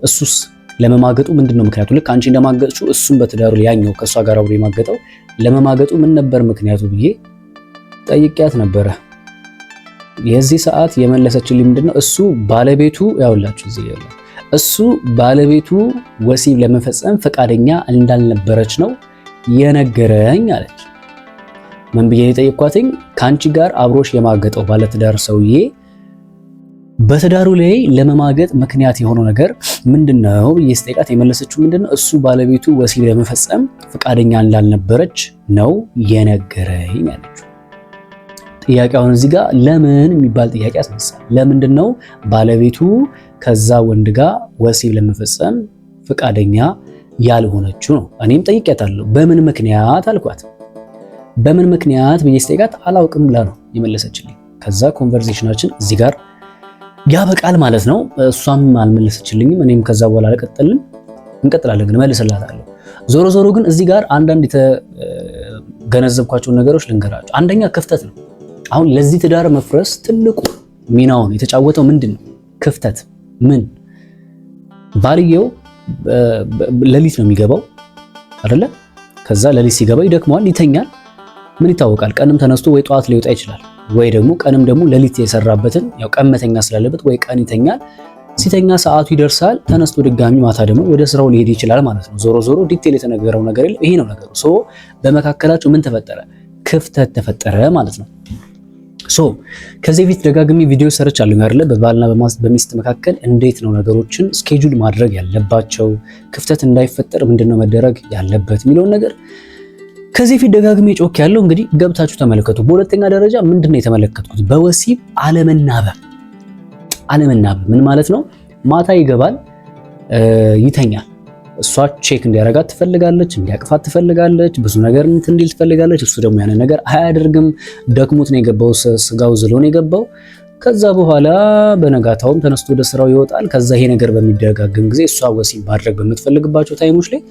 [SPEAKER 1] እሱስ ለመማገጡ ምንድነው ምክንያቱ? ልክ አንቺ እንደማገጥሽው እሱም በትዳሩ ላይ ያኛው ከሷ ጋር አብሮ የማገጠው ለመማገጡ ምን ነበር ምክንያቱ ብዬ ጠይቂያት ነበረ። የዚህ ሰዓት የመለሰችልኝ ምንድነው እሱ ባለቤቱ ያውላችሁ እዚህ ያለው እሱ ባለቤቱ ወሲብ ለመፈጸም ፈቃደኛ እንዳልነበረች ነው የነገረኝ አለች። ምን ብዬ ጠየቅኳትኝ? ካንቺ ጋር አብሮሽ የማገጠው ባለትዳር ሰውዬ በትዳሩ ላይ ለመማገጥ ምክንያት የሆነው ነገር ምንድነው ብዬ ስጠይቃት የመለሰችው ምንድነው እሱ ባለቤቱ ወሲብ ለመፈጸም ፈቃደኛ እንዳልነበረች ነው የነገረኝ አለች። ጥያቄውን እዚህ ጋር ለምን የሚባል ጥያቄ ያስነሳል። ለምንድነው ባለቤቱ ከዛ ወንድ ጋር ወሲብ ለመፈጸም ፈቃደኛ ያልሆነችው ነው? እኔም ጠይቄያታለሁ። በምን ምክንያት አልኳት። በምን ምክንያት ብዬ ስጠይቃት አላውቅም ብላ ነው የመለሰችልኝ። ከዛ ኮንቨርሴሽናችን እዚህ ጋር ያበቃል ማለት ነው። እሷም አልመለሰችልኝም፣ እኔም ከዛ በኋላ እንቀጥላለን ግን መልስላታለሁ። ዞሮ ዞሮ ግን እዚህ ጋር አንዳንድ የተገነዘብኳቸውን ነገሮች ልንገራቸው። አንደኛ ክፍተት ነው። አሁን ለዚህ ትዳር መፍረስ ትልቁ ሚናውን የተጫወተው ምንድነው? ክፍተት። ምን ባልየው ሌሊት ነው የሚገባው አይደለ? ከዛ ሌሊት ሲገባ ይደክመዋል፣ ይተኛል። ምን ይታወቃል? ቀንም ተነስቶ ወይ ጠዋት ሊወጣ ይችላል፣ ወይ ደግሞ ቀንም ደግሞ ሌሊት የሰራበትን ያው ቀን መተኛ ስላለበት ወይ ቀን ይተኛል። ሲተኛ ሰዓቱ ይደርሳል፣ ተነስቶ ድጋሚ ማታ ደግሞ ወደ ስራው ሊሄድ ይችላል ማለት ነው። ዞሮ ዞሮ ዲቴል የተነገረው ነገር የለም። ይሄ ነው ነገሩ። ሶ በመካከላቸው ምን ተፈጠረ? ክፍተት ተፈጠረ ማለት ነው። ሶ ከዚህ በፊት ደጋግሜ ቪዲዮ ሰርቻለሁ አይደለ? በባልና በሚስት መካከል እንዴት ነው ነገሮችን ስኬጁል ማድረግ ያለባቸው፣ ክፍተት እንዳይፈጠር ምንድነው መደረግ ያለበት የሚለውን ነገር ከዚህ ፊት ደጋግሜ ጮክ ያለው እንግዲህ ገብታችሁ ተመለከቱ። በሁለተኛ ደረጃ ምንድነው የተመለከትኩት? በወሲብ አለመናበብ ምን ማለት ነው? ማታ ይገባል፣ ይተኛል። እሷ ቼክ እንዲያረጋት ትፈልጋለች፣ እንዲያቅፋት ትፈልጋለች፣ ብዙ ነገር እንዲል ትፈልጋለች። እሱ ደግሞ ያንን ነገር አያደርግም። ደክሞት ነው የገባው፣ ስጋው ዝሎ ነው የገባው። ከዛ በኋላ በነጋታውም ተነስቶ ወደ ስራው ይወጣል። ከዛ ይሄ ነገር በሚደጋገም ጊዜ እሷ ወሲብ ማድረግ በምትፈልግባቸው ታይሞች ላይ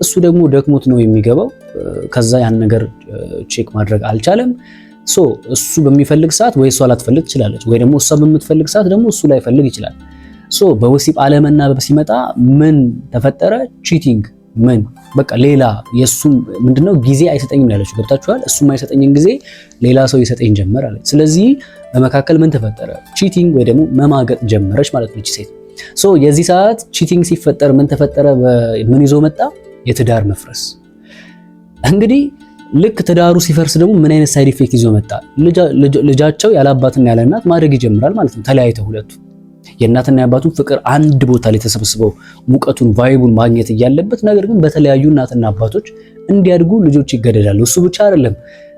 [SPEAKER 1] እሱ ደግሞ ደክሞት ነው የሚገባው። ከዛ ያን ነገር ቼክ ማድረግ አልቻለም። እሱ በሚፈልግ ሰዓት ወይ እሷ ላትፈልግ ትችላለች፣ ወይ ደግሞ እሷ በምትፈልግ ሰዓት ደግሞ እሱ ላይፈልግ ይችላል። በወሲብ አለመናበብ ሲመጣ ምን ተፈጠረ? ቺቲንግ። ምን በቃ ሌላ የሱ ምንድነው ጊዜ አይሰጠኝም ያለችው ገብታችኋል። እሱም አይሰጠኝን ጊዜ ሌላ ሰው ይሰጠኝ ጀመር አለች። ስለዚህ በመካከል ምን ተፈጠረ? ቺቲንግ ወይ ደግሞ መማገጥ ጀመረች ማለት ነው እቺ ሴት። የዚህ ሰዓት ቺቲንግ ሲፈጠር ምን ተፈጠረ? ምን ይዞ መጣ? የትዳር መፍረስ። እንግዲህ ልክ ትዳሩ ሲፈርስ ደግሞ ምን አይነት ሳይድ ኢፌክት ይዞ መጣ? ልጃቸው ያለ አባትና ያለ እናት ማድረግ ይጀምራል ማለት ነው። ተለያይተው ሁለቱ የእናትና የአባቱን ፍቅር አንድ ቦታ ላይ ተሰብስበው ሙቀቱን ቫይቡን ማግኘት እያለበት ነገር ግን በተለያዩ እናትና አባቶች እንዲያድጉ ልጆች ይገደዳሉ። እሱ ብቻ አይደለም፣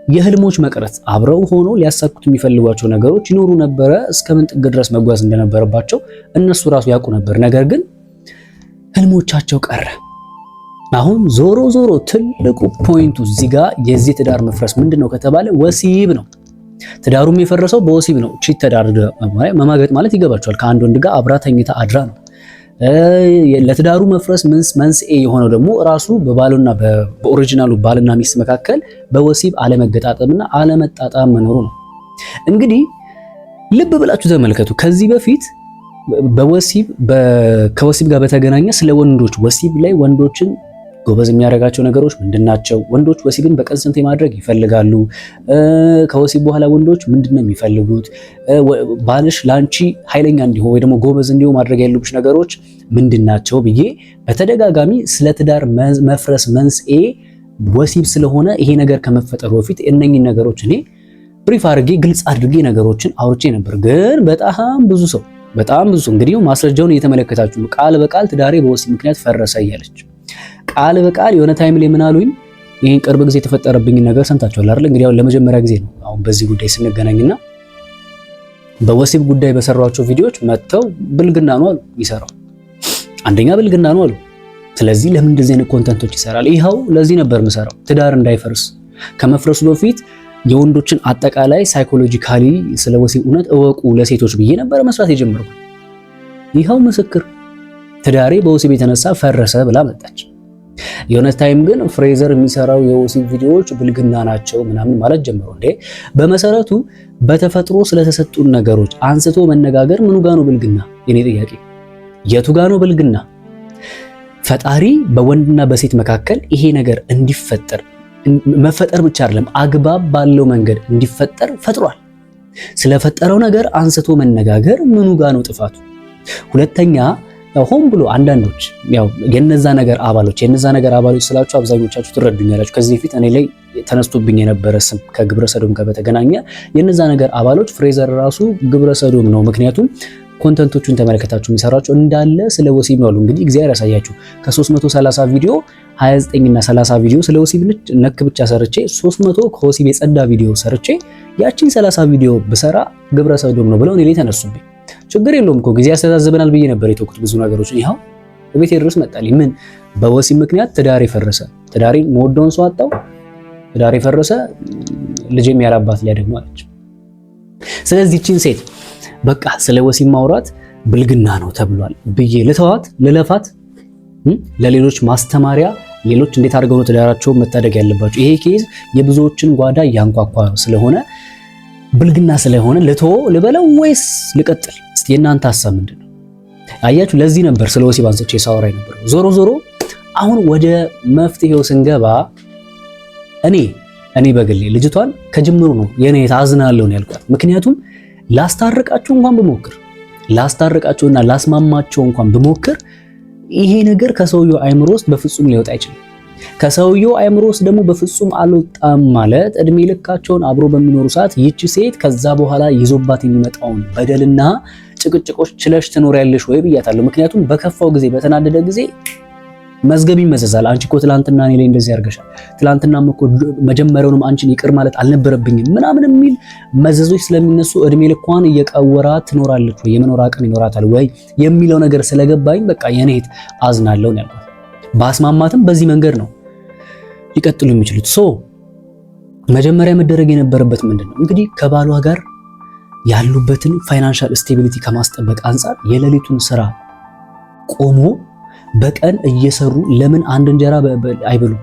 [SPEAKER 1] የህልሞች መቅረት አብረው ሆኖ ሊያሳኩት የሚፈልጓቸው ነገሮች ይኖሩ ነበረ። እስከምን ጥግ ድረስ መጓዝ እንደነበረባቸው እነሱ ራሱ ያውቁ ነበር። ነገር ግን ህልሞቻቸው ቀረ። አሁን ዞሮ ትልቁ ፖይንቱ እዚህ ጋር የዚህ ትዳር መፍረስ ምንድነው ከተባለ ወሲብ ነው። ትዳሩም የፈረሰው በወሲብ ነው። ቺት ተዳርገ መማገጥ ማለት ይገባቸዋል። ከአንድ ወንድ ጋር አብራ ተኝታ አድራ ነው። ለትዳሩ መፍረስ መንስኤ የሆነው ደግሞ ራሱ በባልና በኦሪጂናሉ ባልና ሚስት መካከል በወሲብ አለመገጣጠምና አለመጣጣም መኖሩ ነው። እንግዲህ ልብ ብላችሁ ተመልከቱ። ከዚህ በፊት ከወሲብ ጋር በተገናኘ ስለ ወንዶች ወሲብ ላይ ወንዶችን ጎበዝ የሚያደርጋቸው ነገሮች ምንድናቸው? ወንዶች ወሲብን በቀን ስንት ማድረግ ይፈልጋሉ? ከወሲብ በኋላ ወንዶች ምንድነው የሚፈልጉት? ባልሽ ላንቺ ኃይለኛ እንዲሆን ወይ ደግሞ ጎበዝ እንዲሆን ማድረግ ያሉብሽ ነገሮች ምንድናቸው ብዬ በተደጋጋሚ ስለ ትዳር መፍረስ መንስኤ ወሲብ ስለሆነ ይሄ ነገር ከመፈጠሩ በፊት እነኚህን ነገሮች እኔ ብሪፍ አድርጌ ግልጽ አድርጌ ነገሮችን አውርቼ ነበር። ግን በጣም ብዙ ሰው እንግዲህ ማስረጃውን እየተመለከታችሁ ቃል በቃል ትዳሬ በወሲብ ምክንያት ፈረሰ እያለች ቃል በቃል የሆነ ታይም ላይ ምን አሉኝ? ይሄን ቅርብ ጊዜ የተፈጠረብኝ ነገር ሰምታችኋል አይደል? እንግዲህ አሁን ለመጀመሪያ ጊዜ ነው አሁን በዚህ ጉዳይ ስንገናኝና በወሲብ ጉዳይ በሰሯቸው ቪዲዮዎች መጥተው ብልግና ነው አሉ ይሰራው። አንደኛ ብልግና ነው አሉ። ስለዚህ ለምን እንደዚህ አይነት ኮንተንቶች ይሰራል? ይኸው ለዚህ ነበር የምሰራው፣ ትዳር እንዳይፈርስ ከመፍረሱ በፊት የወንዶችን አጠቃላይ ሳይኮሎጂካሊ ስለ ወሲብ እውነት እወቁ ለሴቶች ብዬ ነበር መስራት የጀመርኩት። ይኸው ምስክር ትዳሬ በወሲብ የተነሳ ፈረሰ ብላ መጣች። የሆነ ታይም ግን ፍሬዘር የሚሰራው የወሲብ ቪዲዮዎች ብልግና ናቸው ምናምን ማለት ጀመሩ። እንዴ በመሰረቱ በተፈጥሮ ስለተሰጡን ነገሮች አንስቶ መነጋገር ምኑ ጋር ነው ብልግና? የኔ ጥያቄ የቱ ጋር ነው ብልግና? ፈጣሪ በወንድና በሴት መካከል ይሄ ነገር እንዲፈጠር መፈጠር ብቻ አይደለም አግባብ ባለው መንገድ እንዲፈጠር ፈጥሯል። ስለፈጠረው ነገር አንስቶ መነጋገር ምኑ ጋር ነው ጥፋቱ? ሁለተኛ ሆን ብሎ አንዳንዶች የነዛ ነገር አባሎች ስላችሁ አብዛኞቻችሁ ትረዱኛላችሁ። ከዚህ በፊት እኔ ላይ ተነስቶብኝ የነበረ ስም ከግብረ ሰዶም ጋር በተገናኘ የነዛ ነገር አባሎች ፍሬዘር ራሱ ግብረ ሰዶም ነው። ምክንያቱም ኮንተንቶቹን ተመለከታችሁ የሚሰራቸው እንዳለ ስለ ወሲብ ነው። እንግዲህ እግዚአብሔር ያሳያችሁ ከ330 ቪዲዮ 29 እና 30 ቪዲዮ ስለ ወሲብ ነክ ብቻ ሰርቼ 300 ከወሲብ የጸዳ ቪዲዮ ሰርቼ ያቺን 30 ቪዲዮ ብሰራ ግብረ ሰዶም ነው ብለው እኔ ላይ ተነሱብኝ። ችግር የለውም እኮ ጊዜ ያስተዛዝበናል ብዬ ነበር የተውኩት ብዙ ነገሮችን። ይኸው በቤቴ ድረስ መጣልኝ። ምን በወሲብ ምክንያት ትዳሬ ፈረሰ፣ ትዳሬን መወደውን ሰው አጣው፣ ትዳሬ ፈረሰ፣ ልጄም ያላባት ሊያደግም አለች። ስለዚህ እቺን ሴት በቃ ስለ ወሲብ ማውራት ብልግና ነው ተብሏል ብዬ ልተዋት ልለፋት፣ ለሌሎች ማስተማሪያ ሌሎች እንዴት አድርገው ነው ትዳራቸውን መታደግ ያለባቸው። ይሄ ኬዝ የብዙዎችን ጓዳ እያንኳኳ ስለሆነ ብልግና ስለሆነ ልበለው ወይስ ልቀጥል? እስቲ የእናንተ ሐሳብ ምንድነው? አያችሁ ለዚህ ነበር ስለ ወሲብ አንስቼ ሳወራ ነበር። ዞሮ አሁን ወደ መፍትሄው ስንገባ እኔ በግሌ ልጅቷን ከጅምሩ ነው የኔ ታዝናለሁ ነው ያልኳት። ምክንያቱም ላስታርቃቸው እንኳን ብሞክር ላስታርቃቸውና ላስማማቸው እንኳን ብሞክር ይሄ ነገር ከሰውየው አይምሮ ውስጥ በፍጹም ሊወጣ አይችልም። ከሰውየው አይምሮ ውስጥ ደግሞ በፍጹም አልወጣም ማለት እድሜ ልካቸውን አብሮ በሚኖሩ ሰዓት ይቺ ሴት ከዛ በኋላ ይዞባት የሚመጣውን በደልና ጭቅጭቆች ችለሽ ትኖሪያለሽ ወይ ብያታለሁ። ምክንያቱም በከፋው ጊዜ በተናደደ ጊዜ መዝገብ ይመዘዛል። አንቺ እኮ ትላንትና እኔ ላይ እንደዚህ አድርገሻል፣ ትላንትናም እኮ መጀመሪያውንም አንቺን ይቅር ማለት አልነበረብኝም ምናምን የሚል መዘዞች ስለሚነሱ እድሜ ልኳን እየቀወራት ትኖራለች ወይ የመኖር አቅም ይኖራታል ወይ የሚለው ነገር ስለገባኝ በቃ የኔት አዝናለሁ ነው ያልኳት። ባስማማትም በዚህ መንገድ ነው ሊቀጥሉ የሚችሉት። መጀመሪያ መደረግ የነበረበት ምንድነው? እንግዲህ ከባሏ ጋር ያሉበትን ፋይናንሻል ስቴቢሊቲ ከማስጠበቅ አንፃር የሌሊቱን ስራ ቆሞ በቀን እየሰሩ ለምን አንድ እንጀራ አይበሉም?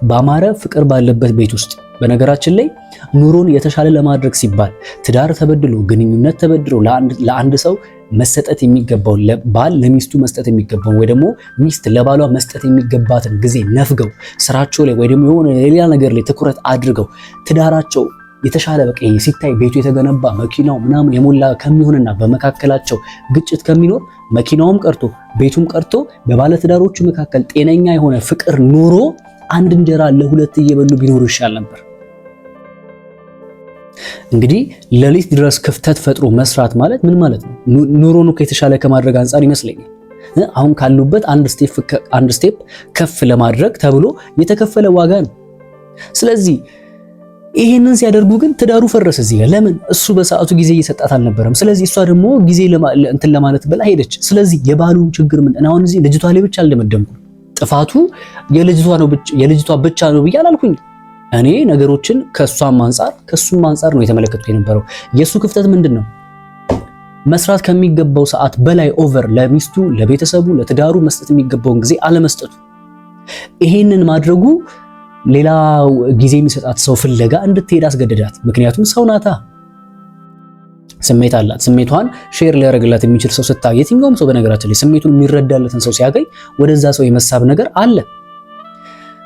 [SPEAKER 1] ባማረ ፍቅር ባለበት ቤት ውስጥ በነገራችን ላይ ኑሮን የተሻለ ለማድረግ ሲባል ትዳር ተበድሎ ግንኙነት ተበድሎ ለአንድ ሰው መሰጠት የሚገባው ባል ለሚስቱ መስጠት የሚገባው ወይ ደግሞ ሚስት ለባሏ መስጠት የሚገባትን ጊዜ ነፍገው ስራቸው ላይ ወይ ደግሞ የሆነ ሌላ ነገር ላይ ትኩረት አድርገው ትዳራቸው የተሻለ በቃ ሲታይ ቤቱ የተገነባ መኪናው ምናምን የሞላ ከሚሆንና በመካከላቸው ግጭት ከሚኖር መኪናውም ቀርቶ ቤቱም ቀርቶ በባለትዳሮቹ መካከል ጤነኛ የሆነ ፍቅር ኑሮ አንድ እንጀራ ለሁለት እየበሉ ቢኖሩ ይሻል ነበር። እንግዲህ ለሊት ድረስ ክፍተት ፈጥሮ መስራት ማለት ምን ማለት ነው? ኑሮን የተሻለ ከማድረግ አንፃር ይመስለኛል አሁን ካሉበት አንድ ስቴፕ ከፍ ለማድረግ ተብሎ የተከፈለ ዋጋ ነው። ስለዚህ ይሄንን ሲያደርጉ ግን ትዳሩ ፈረሰ። እዚህ ጋር ለምን እሱ በሰዓቱ ጊዜ እየሰጣት አልነበረም። ስለዚህ እሷ ደግሞ ጊዜ እንትን ለማለት ብላ ሄደች። ስለዚህ የባሉ ችግር ምን አሁን እዚህ ልጅቷ ላይ ብቻ አልደመደምኩም። ጥፋቱ የልጅቷ ብቻ ነው ብዬ አላልኩኝ። እኔ ነገሮችን ከሷም አንፃር ነው የተመለከቱት የነበረው። የሱ ክፍተት ምንድነው? መስራት ከሚገባው ሰዓት በላይ ኦቨር ለሚስቱ፣ ለቤተሰቡ፣ ለትዳሩ መስጠት የሚገባውን ጊዜ አለመስጠቱ። ይሄንን ማድረጉ ሌላ ጊዜ የሚሰጣት ሰው ፍለጋ እንድትሄድ አስገደዳት። ምክንያቱም ሰው ናታ፣ ስሜት አላት። ስሜቷን ሼር ሊያደርግላት የሚችል ሰው ስታ የትኛውም ሰው በነገራችን ላይ ስሜቱን የሚረዳለትን ሰው ሲያገኝ ወደዛ ሰው የመሳብ ነገር አለ።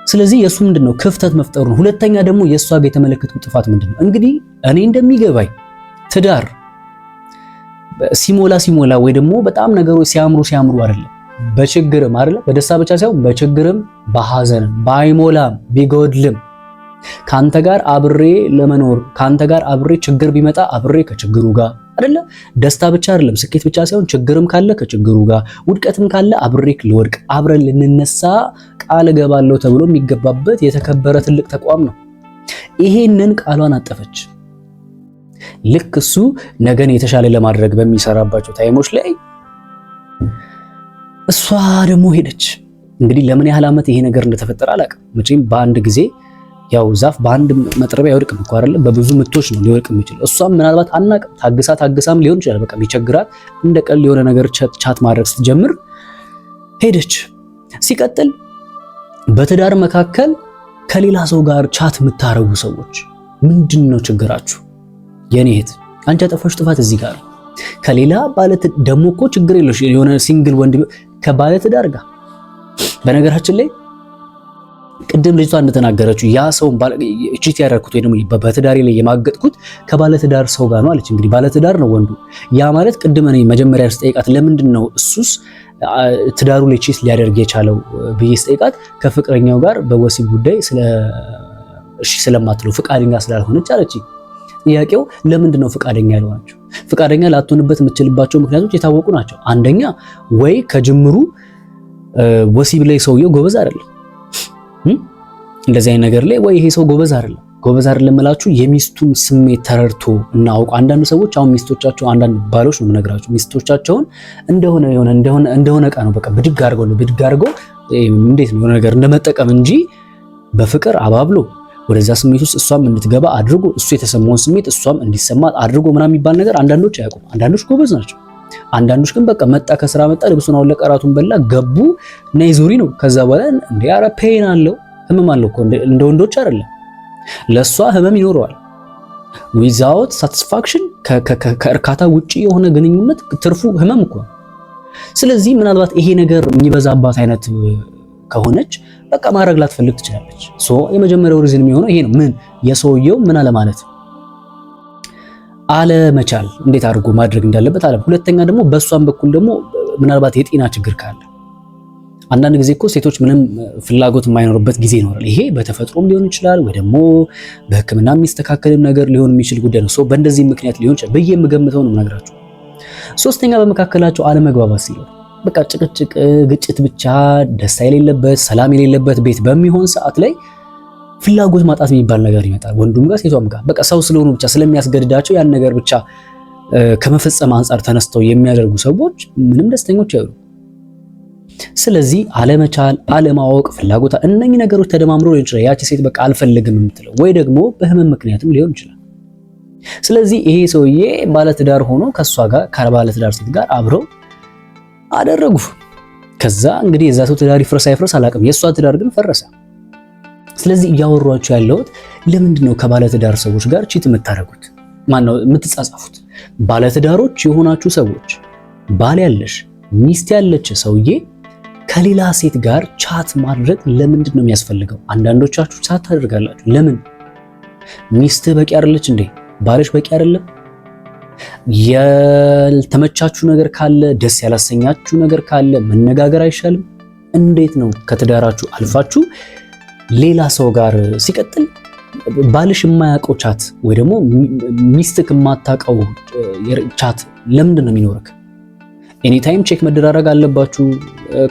[SPEAKER 1] ስለዚህ የሱ ምንድነው ክፍተት መፍጠሩ ነው። ሁለተኛ ደግሞ የሷ ጋር የተመለከቱት ጥፋት ምንድነው? እንግዲህ እኔ እንደሚገባኝ ትዳር ሲሞላ ወይ ደግሞ በጣም ነገሮች ሲያምሩ አይደለም በችግርም አይደለም በደስታ ብቻ ሳይሆን በችግርም በሐዘንም ባይሞላም ቢጎድልም ካንተ ጋር አብሬ ለመኖር ካንተ ጋር አብሬ ችግር ቢመጣ አብሬ ከችግሩ ጋር አይደለ ደስታ ብቻ አይደለም ስኬት ብቻ ሳይሆን ችግርም ካለ ከችግሩ ጋር ውድቀትም ካለ አብሬክ ልወድቅ አብረን ልንነሳ ቃል ገባለሁ ተብሎ የሚገባበት የተከበረ ትልቅ ተቋም ነው። ይሄንን ቃሏን አጠፈች። ልክ እሱ ነገን የተሻለ ለማድረግ በሚሰራባቸው ታይሞች ላይ እሷ ደግሞ ሄደች። እንግዲህ ለምን ያህል ዓመት ይሄ ነገር እንደተፈጠረ አላውቅም። መቼም በአንድ ጊዜ ያው ዛፍ በአንድ መጥረቢያ አይወድቅም እኮ አይደለ? በብዙ ምቶች ነው ሊወድቅ የሚችለው። እሷም ምናልባት አናውቅም ታግሳም ሊሆን ይችላል። በቃ ቢቸግራት እንደ ቀል የሆነ ነገር ቻት ማድረግ ስትጀምር ሄደች። ሲቀጥል በትዳር መካከል ከሌላ ሰው ጋር ቻት የምታረጉ ሰዎች ምንድን ነው ችግራችሁ? የኔ እህት አንቺ ያጠፋሽ ጥፋት እዚህ ጋር ከሌላ ደግሞ እኮ ችግር የለሽ የሆነ ሲንግል ወንድ ከባለትዳር ጋር በነገራችን ላይ ቅድም ልጅቷ እንደተናገረችው ያ ሰው ቺት ያደረኩት ወይ ደግሞ በትዳሬ ላይ የማገጥኩት ከባለትዳር ሰው ጋር ነው አለች። እንግዲህ ባለትዳር ነው ወንዱ። ያ ማለት ቅድም እኔ መጀመሪያ ስጠይቃት ለምንድን ነው እሱስ ትዳሩ ላይ ቺት ሊያደርግ የቻለው ብዬ ስጠይቃት ከፍቅረኛው ጋር በወሲብ ጉዳይ ስለማትለው ፍቃደኛ ስላልሆነች አለች። ጥያቄው ለምንድን ነው ፍቃደኛ ያልሆነችው? ፍቃደኛ ላትሆንበት የምትችልባቸው ምክንያቶች የታወቁ ናቸው። አንደኛ ወይ ከጅምሩ ወሲብ ላይ ሰውየው ጎበዝ አይደለም። እንደዚህ አይነት ነገር ላይ ወይ ይሄ ሰው ጎበዝ አይደለም እላችሁ የሚስቱን ስሜት ተረድቶ እና አውቆ። አንዳንድ ሰዎች አሁን ሚስቶቻቸው አንዳንድ ባሎች ነው የምነግራችሁ ሚስቶቻቸውን እንደሆነ ዕቃ ነው በቃ ብድግ አድርገው እንዴት ነው የሆነ ነገር እንደመጠቀም እንጂ በፍቅር አባብሎ ወደዛ ስሜት ውስጥ እሷም እንድትገባ አድርጎ እሱ የተሰማውን ስሜት እሷም እንዲሰማት አድርጎ ምናምን የሚባል ነገር አንዳንዶች አያውቁም። አንዳንዶች ጎበዝ ናቸው። አንዳንዶች ግን በቃ መጣ ከስራ መጣ ልብሱን አወለቀ እራቱን በላ ገቡ ነይ ዙሪ ነው። ከዛ በኋላ እንዴ ኧረ ፔን አለው ህመም አለው እኮ እንደ ወንዶች አይደለም። ለሷ ህመም ይኖረዋል። ዊዛውት ሳቲስፋክሽን ከእርካታ ውጪ የሆነ ግንኙነት ትርፉ ህመም እኮ። ስለዚህ ምናልባት ይሄ ነገር የሚበዛባት አይነት ከሆነች በቃ ማድረግ ላትፈልግ ትችላለች። ሶ የመጀመሪያው ሪዝን የሚሆነው ይሄ ነው። ምን የሰውየው ምን አለ ማለት አለመቻል እንዴት አድርጎ ማድረግ እንዳለበት አለ። ሁለተኛ ደግሞ በሷም በኩል ደግሞ ምናልባት የጤና ችግር ካለ አንዳንድ ጊዜ እኮ ሴቶች ምንም ፍላጎት የማይኖርበት ጊዜ ይኖራል። ይሄ በተፈጥሮም ሊሆን ይችላል ወይ ደግሞ በሕክምና የሚስተካከልም ነገር ሊሆን የሚችል ጉዳይ ነው። ሶ በእንደዚህ ምክንያት ሊሆን ይችላል ብዬ የምገምተው ነው የምነግራችሁ። ሶስተኛ በመካከላቸው አለመግባባት ሲለው በቃ ጭቅጭቅ፣ ግጭት ብቻ ደስታ የሌለበት ሰላም የሌለበት ቤት በሚሆን ሰዓት ላይ ፍላጎት ማጣት የሚባል ነገር ይመጣል። ወንዱም ጋር ሴቷም ጋር በቃ ሰው ስለሆኑ ብቻ ስለሚያስገድዳቸው ያን ነገር ብቻ ከመፈጸም አንጻር ተነስተው የሚያደርጉ ሰዎች ምንም ደስተኞች አይሆኑም። ስለዚህ አለመቻል፣ አለማወቅ፣ ፍላጎት እነኚህ ነገሮች ተደማምረው ሊሆን ይችላል ያቺ ሴት በቃ አልፈልግም የምትለው ወይ ደግሞ በህመም ምክንያትም ሊሆን ይችላል። ስለዚህ ይሄ ሰውዬ ባለትዳር ሆኖ ከሷ ጋር ከባለትዳር ሴት ጋር አብረው አደረጉ። ከዛ እንግዲህ የዛ ሰው ትዳር ይፍረስ አይፍረስ አላውቅም፣ የሷ ትዳር ግን ፈረሰ። ስለዚህ እያወሯችሁ ያለሁት ለምንድን ነው ከባለትዳር ሰዎች ጋር ቺት የምታደርጉት? ማነው የምትጻጻፉት? ባለትዳሮች የሆናችሁ ሰዎች ባል ያለሽ ሚስት ያለች ሰውዬ ከሌላ ሴት ጋር ቻት ማድረግ ለምንድን ነው የሚያስፈልገው? አንዳንዶቻችሁ ቻት ታደርጋላችሁ። ለምን? ሚስትህ በቂ አይደለች እንዴ? ባልሽ በቂ አይደለም? ያልተመቻችሁ ነገር ካለ ደስ ያላሰኛችሁ ነገር ካለ መነጋገር አይሻልም? እንዴት ነው ከትዳራችሁ አልፋችሁ ሌላ ሰው ጋር ሲቀጥል ባልሽ የማያውቀው ቻት ወይ ደግሞ ሚስትክ የማታውቀው ቻት ለምንድን ነው የሚኖርክ? ኤኒ ታይም ቼክ መደራረግ አለባችሁ።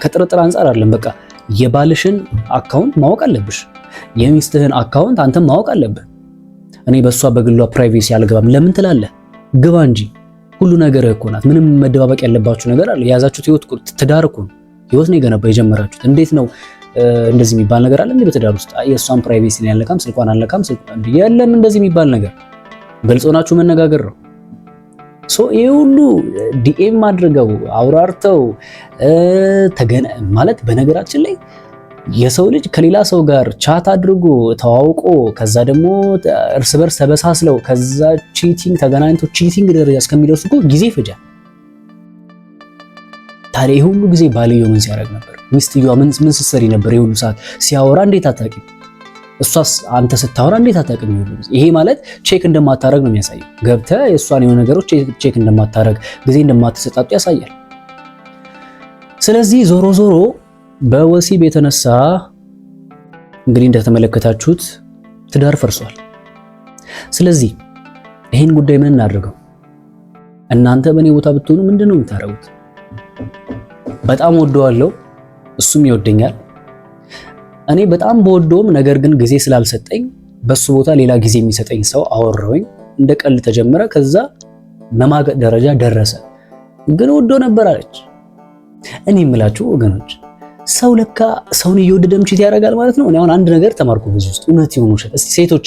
[SPEAKER 1] ከጥርጥር አንጻር አይደለም፣ በቃ የባልሽን አካውንት ማወቅ አለብሽ፣ የሚስትህን አካውንት አንተም ማወቅ አለብህ። እኔ በሷ በግሏ ፕራይቬሲ አልገባም ለምን ትላለህ? ግባ እንጂ ሁሉ ነገር እኮ ናት። ምንም መደባበቅ ያለባችሁ ነገር አለ? የያዛችሁት ህይወት ትዳር እኮ ነው፣ ህይወት ነው የጀመራችሁት። እንዴት ነው እንደዚህ የሚባል ነገር አለ እንዴ በትዳር ውስጥ? የእሷን ፕራይቬሲ ነው ያለካም፣ ስልኳን አለካም፣ የለም እንደዚህ የሚባል ነገር። ግልጽ ሆናችሁ መነጋገር ነው። ሶ ይሄ ሁሉ ዲኤም አድርገው አውራርተው ማለት በነገራችን ላይ የሰው ልጅ ከሌላ ሰው ጋር ቻት አድርጎ ተዋውቆ ከዛ ደግሞ እርስ በርስ ተበሳስለው ከዛ ቺቲንግ ተገናኝቶ ቺቲንግ ደረጃ እስከሚደርሱ እኮ ጊዜ ይፈጃል። ታዲያ ይሄ ሁሉ ጊዜ ባልየው ምን ሲያደርግ ነበር? ሚስትየዋ ምን ስትሰሪ ነበር? ይሄ ሁሉ ሰዓት ሲያወራ እንዴት አታውቂም? እሷስ አንተ ስታወራ እንዴት አታውቅም? ይሄ ማለት ቼክ እንደማታረግ ነው የሚያሳየው። ገብተህ የእሷን የሆነ ነገሮች ቼክ እንደማታረግ ጊዜ እንደማትሰጣጡ ያሳያል። ስለዚህ ዞሮ ዞሮ በወሲብ የተነሳ እንግዲህ እንደተመለከታችሁት ትዳር ፈርሷል። ስለዚህ ይሄን ጉዳይ ምን እናድርገው? እናንተ በእኔ ቦታ ብትሆኑ ምንድነው የምታደርጉት? በጣም ወደዋለሁ፣ እሱም ይወደኛል። እኔ በጣም በወደውም ነገር ግን ጊዜ ስላልሰጠኝ በሱ ቦታ ሌላ ጊዜ የሚሰጠኝ ሰው አወራሁኝ። እንደ ቀልድ ተጀመረ። ከዛ መማገጥ ደረጃ ደረሰ። ግን ወዶ ነበር አለች። እኔ የምላችሁ ወገኖች ሰው ለካ ሰውን እየወደደም ቺት ያደርጋል ማለት ነው። እኔ አሁን አንድ ነገር ተማርኩ በዚህ ውስጥ እውነት ይሁን ውሸት። እስቲ ሴቶች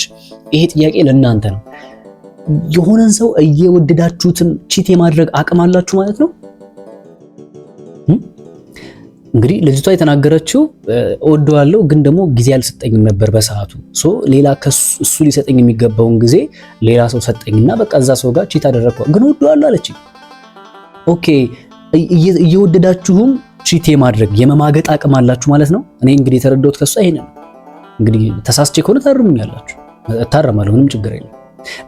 [SPEAKER 1] ይሄ ጥያቄ ለእናንተ ነው። የሆነን ሰው እየወደዳችሁትም ቺት የማድረግ አቅም አላችሁ ማለት ነው? እንግዲህ ልጅቷ የተናገረችው እወደዋለሁ ግን ደግሞ ጊዜ አልሰጠኝም ነበር በሰዓቱ ሶ ሌላ እሱ ሊሰጠኝ የሚገባውን ጊዜ ሌላ ሰው ሰጠኝና በቃ እዛ ሰው ጋር ቺት አደረግኩ ግን እወደዋለሁ አለች። ኦኬ እየወደዳችሁም ቺት የማድረግ የመማገጥ አቅም አላችሁ ማለት ነው። እኔ እንግዲህ የተረዳሁት ከሷ ይሄን ነው። እንግዲህ ተሳስቼ ከሆነ ታርሙኛላችሁ፣ እታረማለሁ፣ ምንም ችግር የለም።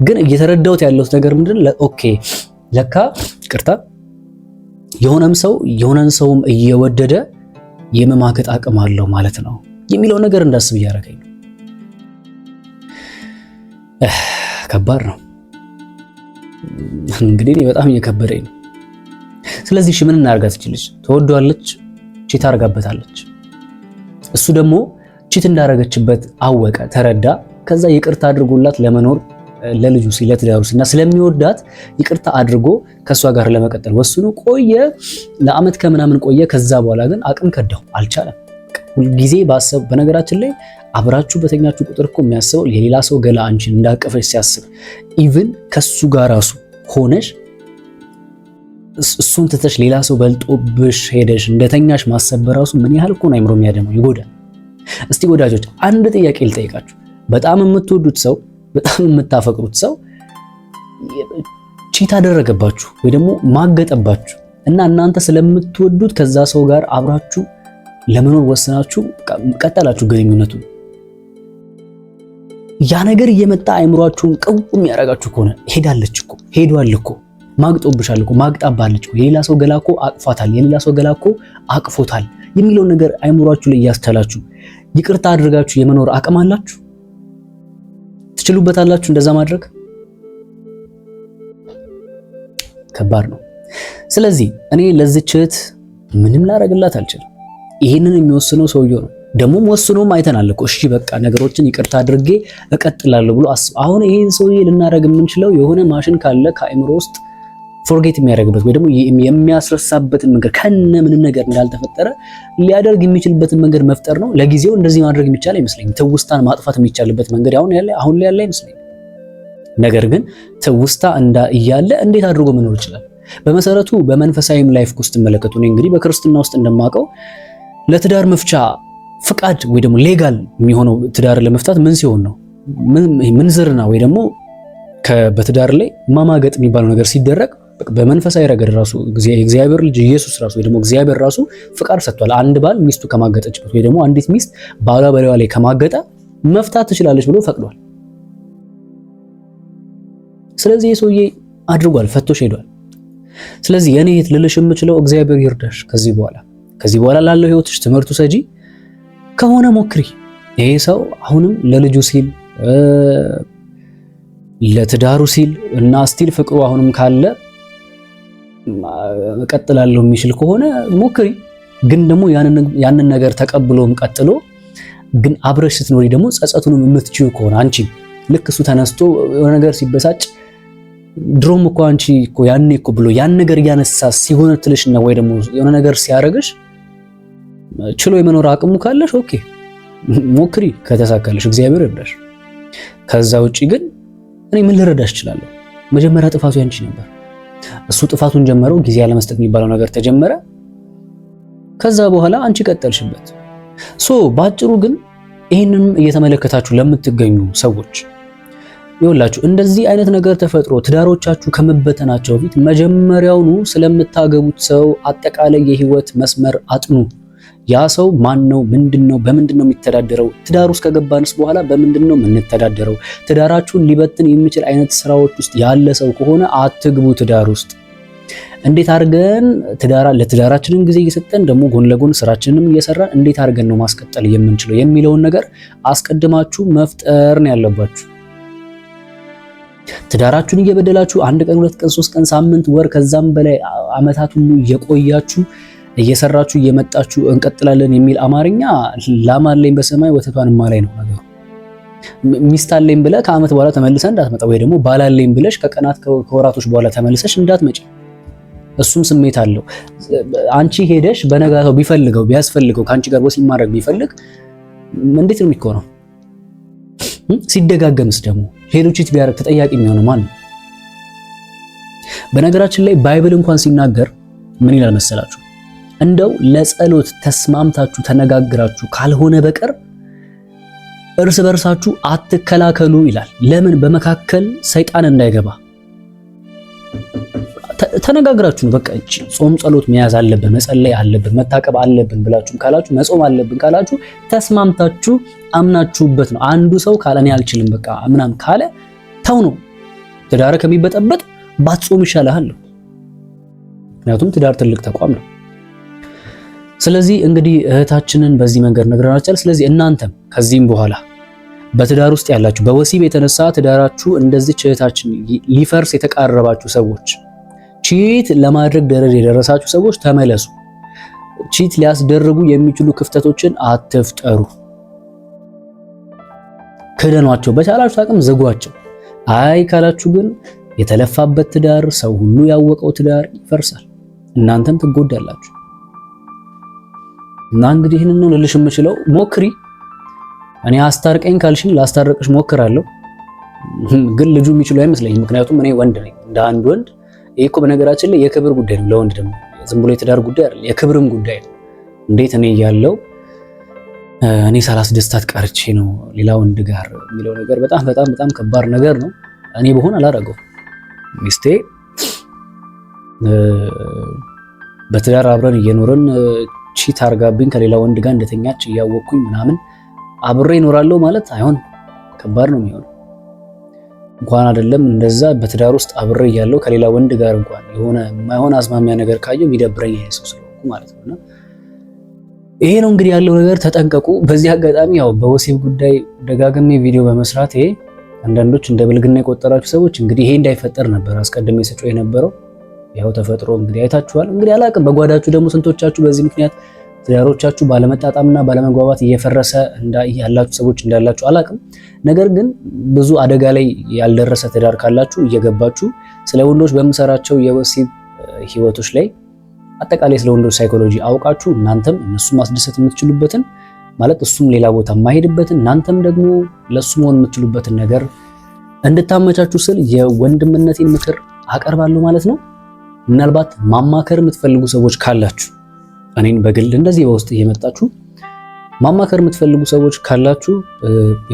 [SPEAKER 1] ግን እየተረዳሁት ያለሁት ነገር ምንድነው? ኦኬ ለካ ይቅርታ የሆነን ሰውም እየወደደ የመማገጥ አቅም አለው ማለት ነው የሚለው ነገር እንዳስብ እያደረገኝ ነው። ከባድ ነው እንግዲህ እኔ በጣም እየከበደኝ ነው። ስለዚህ እሺ ምን እናርጋት? ትችልሽ ትወዷለች፣ ቺት አርጋበታለች። እሱ ደግሞ ቺት እንዳረገችበት አወቀ፣ ተረዳ። ከዛ ይቅርታ አድርጎላት ለመኖር ለልጁ ሲል ለትዳሩ ሲልና ስለሚወዳት ይቅርታ አድርጎ ከሷ ጋር ለመቀጠል ወስኖ ቆየ። ለአመት ከምናምን ቆየ። ከዛ በኋላ ግን አቅም ከዳው፣ አልቻለም። ሁልጊዜ ባሰብ በነገራችን ላይ አብራችሁ በተኛችሁ ቁጥር እኮ የሚያስበው የሌላ ሰው ገላ አንቺን እንዳቀፈች ሲያስብ ኢቭን ከሱ ጋር ራሱ ሆነሽ እሱን ትተሽ ሌላ ሰው በልጦብሽ ሄደሽ እንደተኛሽ ማሰብ በራሱ ምን ያህል እኮ ነው አይምሮ የሚያደማው፣ ይጎዳል። እስቲ ወዳጆች አንድ ጥያቄ ልጠይቃችሁ። በጣም የምትወዱት ሰው በጣም የምታፈቅሩት ሰው ቺት አደረገባችሁ ወይ ደግሞ ማገጠባችሁ እና እናንተ ስለምትወዱት ከዛ ሰው ጋር አብራችሁ ለመኖር ወሰናችሁ ቀጠላችሁ ግንኙነቱን። ያ ነገር እየመጣ አይምሯችሁን ቅው የሚያረጋችሁ ከሆነ ሄዳለች እኮ ሄዷል እኮ ማግጦብሻል እኮ ማግጣባለች እኮ የሌላ ሰው ገላ እኮ አቅፏታል የሌላ ሰው ገላ እኮ አቅፎታል የሚለው ነገር አይምሯችሁ ላይ ያስተላችሁ ይቅርታ አድርጋችሁ የመኖር አቅም አላችሁ? ትችሉበታላችሁ እንደዛ ማድረግ? ከባድ ነው። ስለዚህ እኔ ለዚች እህት ምንም ላደርግላት አልችልም። ይሄንን የሚወስነው ሰውየው ነው። ደሞም ወስኖም አይተናል እኮ እሺ በቃ ነገሮችን ይቅርታ አድርጌ እቀጥላለሁ ብሎ አሁን ይሄን ሰውዬ ልናደርግ የምንችለው የሆነ ማሽን ካለ ከአይምሮ ውስጥ ፎርጌት የሚያደርግበት ወይ ደግሞ የሚያስረሳበትን መንገድ ከነ ምንም ነገር እንዳልተፈጠረ ሊያደርግ የሚችልበትን መንገድ መፍጠር ነው። ለጊዜው እንደዚህ ማድረግ የሚቻል አይመስለኝም። ትውስታን ማጥፋት የሚቻልበት መንገድ አሁን ላይ ያለ አይመስለኝም። ነገር ግን ትውስታ እያለ እንዴት አድርጎ መኖር ይችላል? በመሰረቱ በመንፈሳዊም ላይፍ ውስጥ ተመለከቱ። እኔ እንግዲህ በክርስትና ውስጥ እንደማውቀው ለትዳር መፍቻ ፍቃድ ወይ ደግሞ ሌጋል የሚሆነው ትዳር ለመፍታት ምን ሲሆን ነው? ምንዝርና ወይ ደግሞ በትዳር ላይ ማማገጥ የሚባለው ነገር ሲደረግ በመንፈሳዊ ረገድ ራሱ እግዚአብሔር ልጅ ኢየሱስ ራሱ ወይ ደግሞ እግዚአብሔር ራሱ ፍቃድ ሰጥቷል። አንድ ባል ሚስቱ ከማገጠችበት ወይ ደግሞ አንዲት ሚስት ባሏ በሌላ ላይ ከማገጠ መፍታት ትችላለች ብሎ ፈቅዷል። ስለዚህ የሰውዬ አድርጓል፣ ፈቶሽ ሄዷል። ስለዚህ የኔ እህት ልልሽ የምችለው እግዚአብሔር ይርዳሽ። ከዚህ በኋላ ላለው ህይወትሽ ትምህርቱ ሰጂ ከሆነ ሞክሪ። ይሄ ሰው አሁንም ለልጁ ሲል ለትዳሩ ሲል እና ስቲል ፍቅሩ አሁንም ካለ እቀጥላለሁ የሚችል ከሆነ ሞክሪ። ግን ደግሞ ያንን ነገር ተቀብሎም ቀጥሎ ግን አብረሽ ስትኖሪ ደግሞ ጸጸቱንም የምትችዩ ከሆነ አንቺ ልክ እሱ ተነስቶ የሆነ ነገር ሲበሳጭ ድሮም እኮ አንቺ እኮ ያኔ እኮ ብሎ ያን ነገር እያነሳ ሲሆን ትልሽና ወይ ደግሞ የሆነ ነገር ሲያረግሽ ችሎ የመኖር አቅሙ ካለሽ ኦኬ ሞክሪ፣ ከተሳካለሽ እግዚአብሔር ይርዳሽ። ከዛ ውጪ ግን እኔ ምን ልረዳሽ እችላለሁ? መጀመሪያ ጥፋቱ ያንቺ ነበር። እሱ ጥፋቱን ጀመረው፣ ጊዜ ያለመስጠት የሚባለው ነገር ተጀመረ። ከዛ በኋላ አንቺ ቀጠልሽበት። ባጭሩ ግን ይሄንን እየተመለከታችሁ ለምትገኙ ሰዎች ይኸውላችሁ እንደዚህ አይነት ነገር ተፈጥሮ ትዳሮቻችሁ ከመበተናቸው በፊት መጀመሪያውኑ ስለምታገቡት ሰው አጠቃላይ የህይወት መስመር አጥኑ። ያ ሰው ማን ነው? ምንድነው? በምንድነው የሚተዳደረው? ትዳር ውስጥ ከገባንስ በኋላ በምንድነው የምንተዳደረው? ትዳራችሁን ሊበትን የሚችል አይነት ስራዎች ውስጥ ያለ ሰው ከሆነ አትግቡ ትዳር ውስጥ። እንዴት አድርገን ለትዳራችንን ጊዜ እየሰጠን ደግሞ ጎን ለጎን ስራችንንም እየሰራን እንዴት አድርገን ነው ማስቀጠል የምንችለው የሚለውን ነገር አስቀድማችሁ መፍጠር ነው ያለባችሁ። ትዳራችሁን እየበደላችሁ አንድ ቀን፣ ሁለት ቀን፣ ሶስት ቀን፣ ሳምንት፣ ወር ከዛም በላይ አመታት ሁሉ እየቆያችሁ እየሰራችሁ እየመጣችሁ እንቀጥላለን የሚል አማርኛ ላም አለኝ በሰማይ ወተቷን ማላይ ነው ነገሩ። ሚስት አለኝ ብለህ ከዓመት በኋላ ተመልሰህ እንዳትመጣ፣ ወይ ደግሞ ባል አለኝ ብለሽ ከቀናት ከወራቶች በኋላ ተመልሰሽ እንዳትመጪ። እሱም ስሜት አለው። አንቺ ሄደሽ በነጋታው ቢያስፈልገው ከአንቺ ጋር ወሲብ ማድረግ ቢፈልግ እንዴት ነው የሚሆነው? ሲደጋገምስ ደግሞ ሌሎች ቢያደርግ ተጠያቂ የሚሆነው ማን ነው? በነገራችን ላይ ባይብል እንኳን ሲናገር ምን ይላል መሰላችሁ? እንደው ለጸሎት ተስማምታችሁ ተነጋግራችሁ ካልሆነ በቀር እርስ በርሳችሁ አትከላከሉ ይላል። ለምን? በመካከል ሰይጣን እንዳይገባ። ተነጋግራችሁ በቃ እቺ ጾም ጸሎት መያዝ አለብን፣ መጸለይ አለብን፣ መታቀብ አለብን ብላችሁ ካላችሁ፣ መጾም አለብን ካላችሁ ተስማምታችሁ አምናችሁበት ነው። አንዱ ሰው ካለ እኔ አልችልም በቃ ምናምን ካለ ተው ነው። ትዳር ከሚበጠበጥ ባትጾም ይሻላል። ምክንያቱም ትዳር ትልቅ ተቋም ነው። ስለዚህ እንግዲህ እህታችንን በዚህ መንገድ ነግረናችኋል። ስለዚህ እናንተም ከዚህም በኋላ በትዳር ውስጥ ያላችሁ በወሲብ የተነሳ ትዳራችሁ እንደዚህ እህታችን ሊፈርስ የተቃረባችሁ ሰዎች፣ ቺት ለማድረግ ደረጃ የደረሳችሁ ሰዎች ተመለሱ። ቺት ሊያስደርጉ የሚችሉ ክፍተቶችን አትፍጠሩ። ክደኗቸው፣ በቻላችሁ አቅም ዝጓቸው። አይ ካላችሁ ግን የተለፋበት ትዳር፣ ሰው ሁሉ ያወቀው ትዳር ይፈርሳል፣ እናንተም ትጎዳላችሁ። እና እንግዲህ ይህንን ነው ልልሽ የምችለው። ሞክሪ። እኔ አስታርቀኝ ካልሽኝ ላስታርቅሽ ሞክራለሁ፣ ግን ልጁ የሚችለው አይመስለኝም። ምክንያቱም እኔ ወንድ ነኝ። እንደ አንድ ወንድ ይሄ እኮ በነገራችን ላይ የክብር ጉዳይ ነው። ለወንድ ደግሞ ዝም ብሎ የትዳር ጉዳይ አይደለም፣ የክብርም ጉዳይ ነው። እንዴት እኔ ያለው እኔ ሳላስደስታት ቀርቼ ነው ሌላ ወንድ ጋር የሚለው ነገር በጣም በጣም በጣም ከባድ ነገር ነው። እኔ በሆን አላረገው። ሚስቴ በትዳር አብረን እየኖርን ቺት አርጋብኝ ከሌላ ወንድ ጋር እንደተኛች እያወቅኩኝ ምናምን አብሬ እኖራለሁ ማለት አይሆን፣ ከባድ ነው የሚሆነው። እንኳን አይደለም እንደዛ በትዳር ውስጥ አብሬ እያለሁ ከሌላ ወንድ ጋር እንኳን የሆነ የማይሆን አዝማሚያ ነገር ካየው የሚደብረኝ ሰው ስለሆንኩ ማለት ነው። ይሄ ነው እንግዲህ ያለው ነገር፣ ተጠንቀቁ። በዚህ አጋጣሚ ያው በወሲብ ጉዳይ ደጋግሜ ቪዲዮ በመስራት ይሄ አንዳንዶች እንደ ብልግና የቆጠራችሁ ሰዎች እንግዲህ ይሄ እንዳይፈጠር ነበር አስቀድሜ ሰጨው የነበረው። ያው ተፈጥሮ እንግዲህ አይታችኋል። እንግዲህ አላቅም በጓዳችሁ ደግሞ ስንቶቻችሁ በዚህ ምክንያት ትዳሮቻችሁ ባለመጣጣምና ባለመግባባት እየፈረሰ ያላችሁ ሰዎች እንዳላችሁ አላቅም። ነገር ግን ብዙ አደጋ ላይ ያልደረሰ ትዳር ካላችሁ እየገባችሁ ስለ ወንዶች በምሰራቸው የወሲብ ህይወቶች ላይ አጠቃላይ ስለ ወንዶች ሳይኮሎጂ አውቃችሁ እናንተም እነሱ ማስደሰት የምትችሉበትን ማለት እሱም ሌላ ቦታ የማይሄድበትን እናንተም ደግሞ ለሱ መሆን የምትችሉበትን ነገር እንድታመቻችሁ ስል የወንድምነቴን ምክር አቀርባለሁ ማለት ነው። ምናልባት ማማከር የምትፈልጉ ሰዎች ካላችሁ እኔን በግል እንደዚህ በውስጥ እየመጣችሁ ማማከር የምትፈልጉ ሰዎች ካላችሁ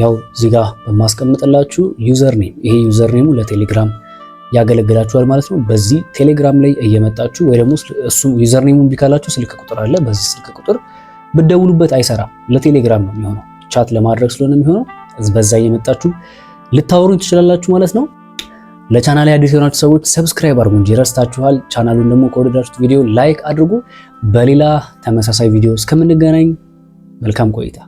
[SPEAKER 1] ያው እዚህ ጋር በማስቀምጥላችሁ ዩዘር ኔም፣ ይሄ ዩዘር ኔሙ ለቴሌግራም ያገለግላችኋል ማለት ነው። በዚህ ቴሌግራም ላይ እየመጣችሁ ወይ ደግሞ እሱ ዩዘር ኔሙን ቢካላችሁ ስልክ ቁጥር አለ። በዚህ ስልክ ቁጥር ብትደውሉበት አይሰራም፣ ለቴሌግራም ነው የሚሆነው፣ ቻት ለማድረግ ስለሆነ የሚሆነው በዛ እየመጣችሁ ልታወሩኝ ትችላላችሁ ማለት ነው። ለቻናሌ አዲስ የሆናችሁ ሰዎች ሰብስክራይብ አድርጉ እንጂ ረስታችኋል። ቻናሉን ደግሞ ከወደዳችሁት ቪዲዮ ላይክ አድርጉ። በሌላ ተመሳሳይ ቪዲዮ እስከምንገናኝ መልካም ቆይታ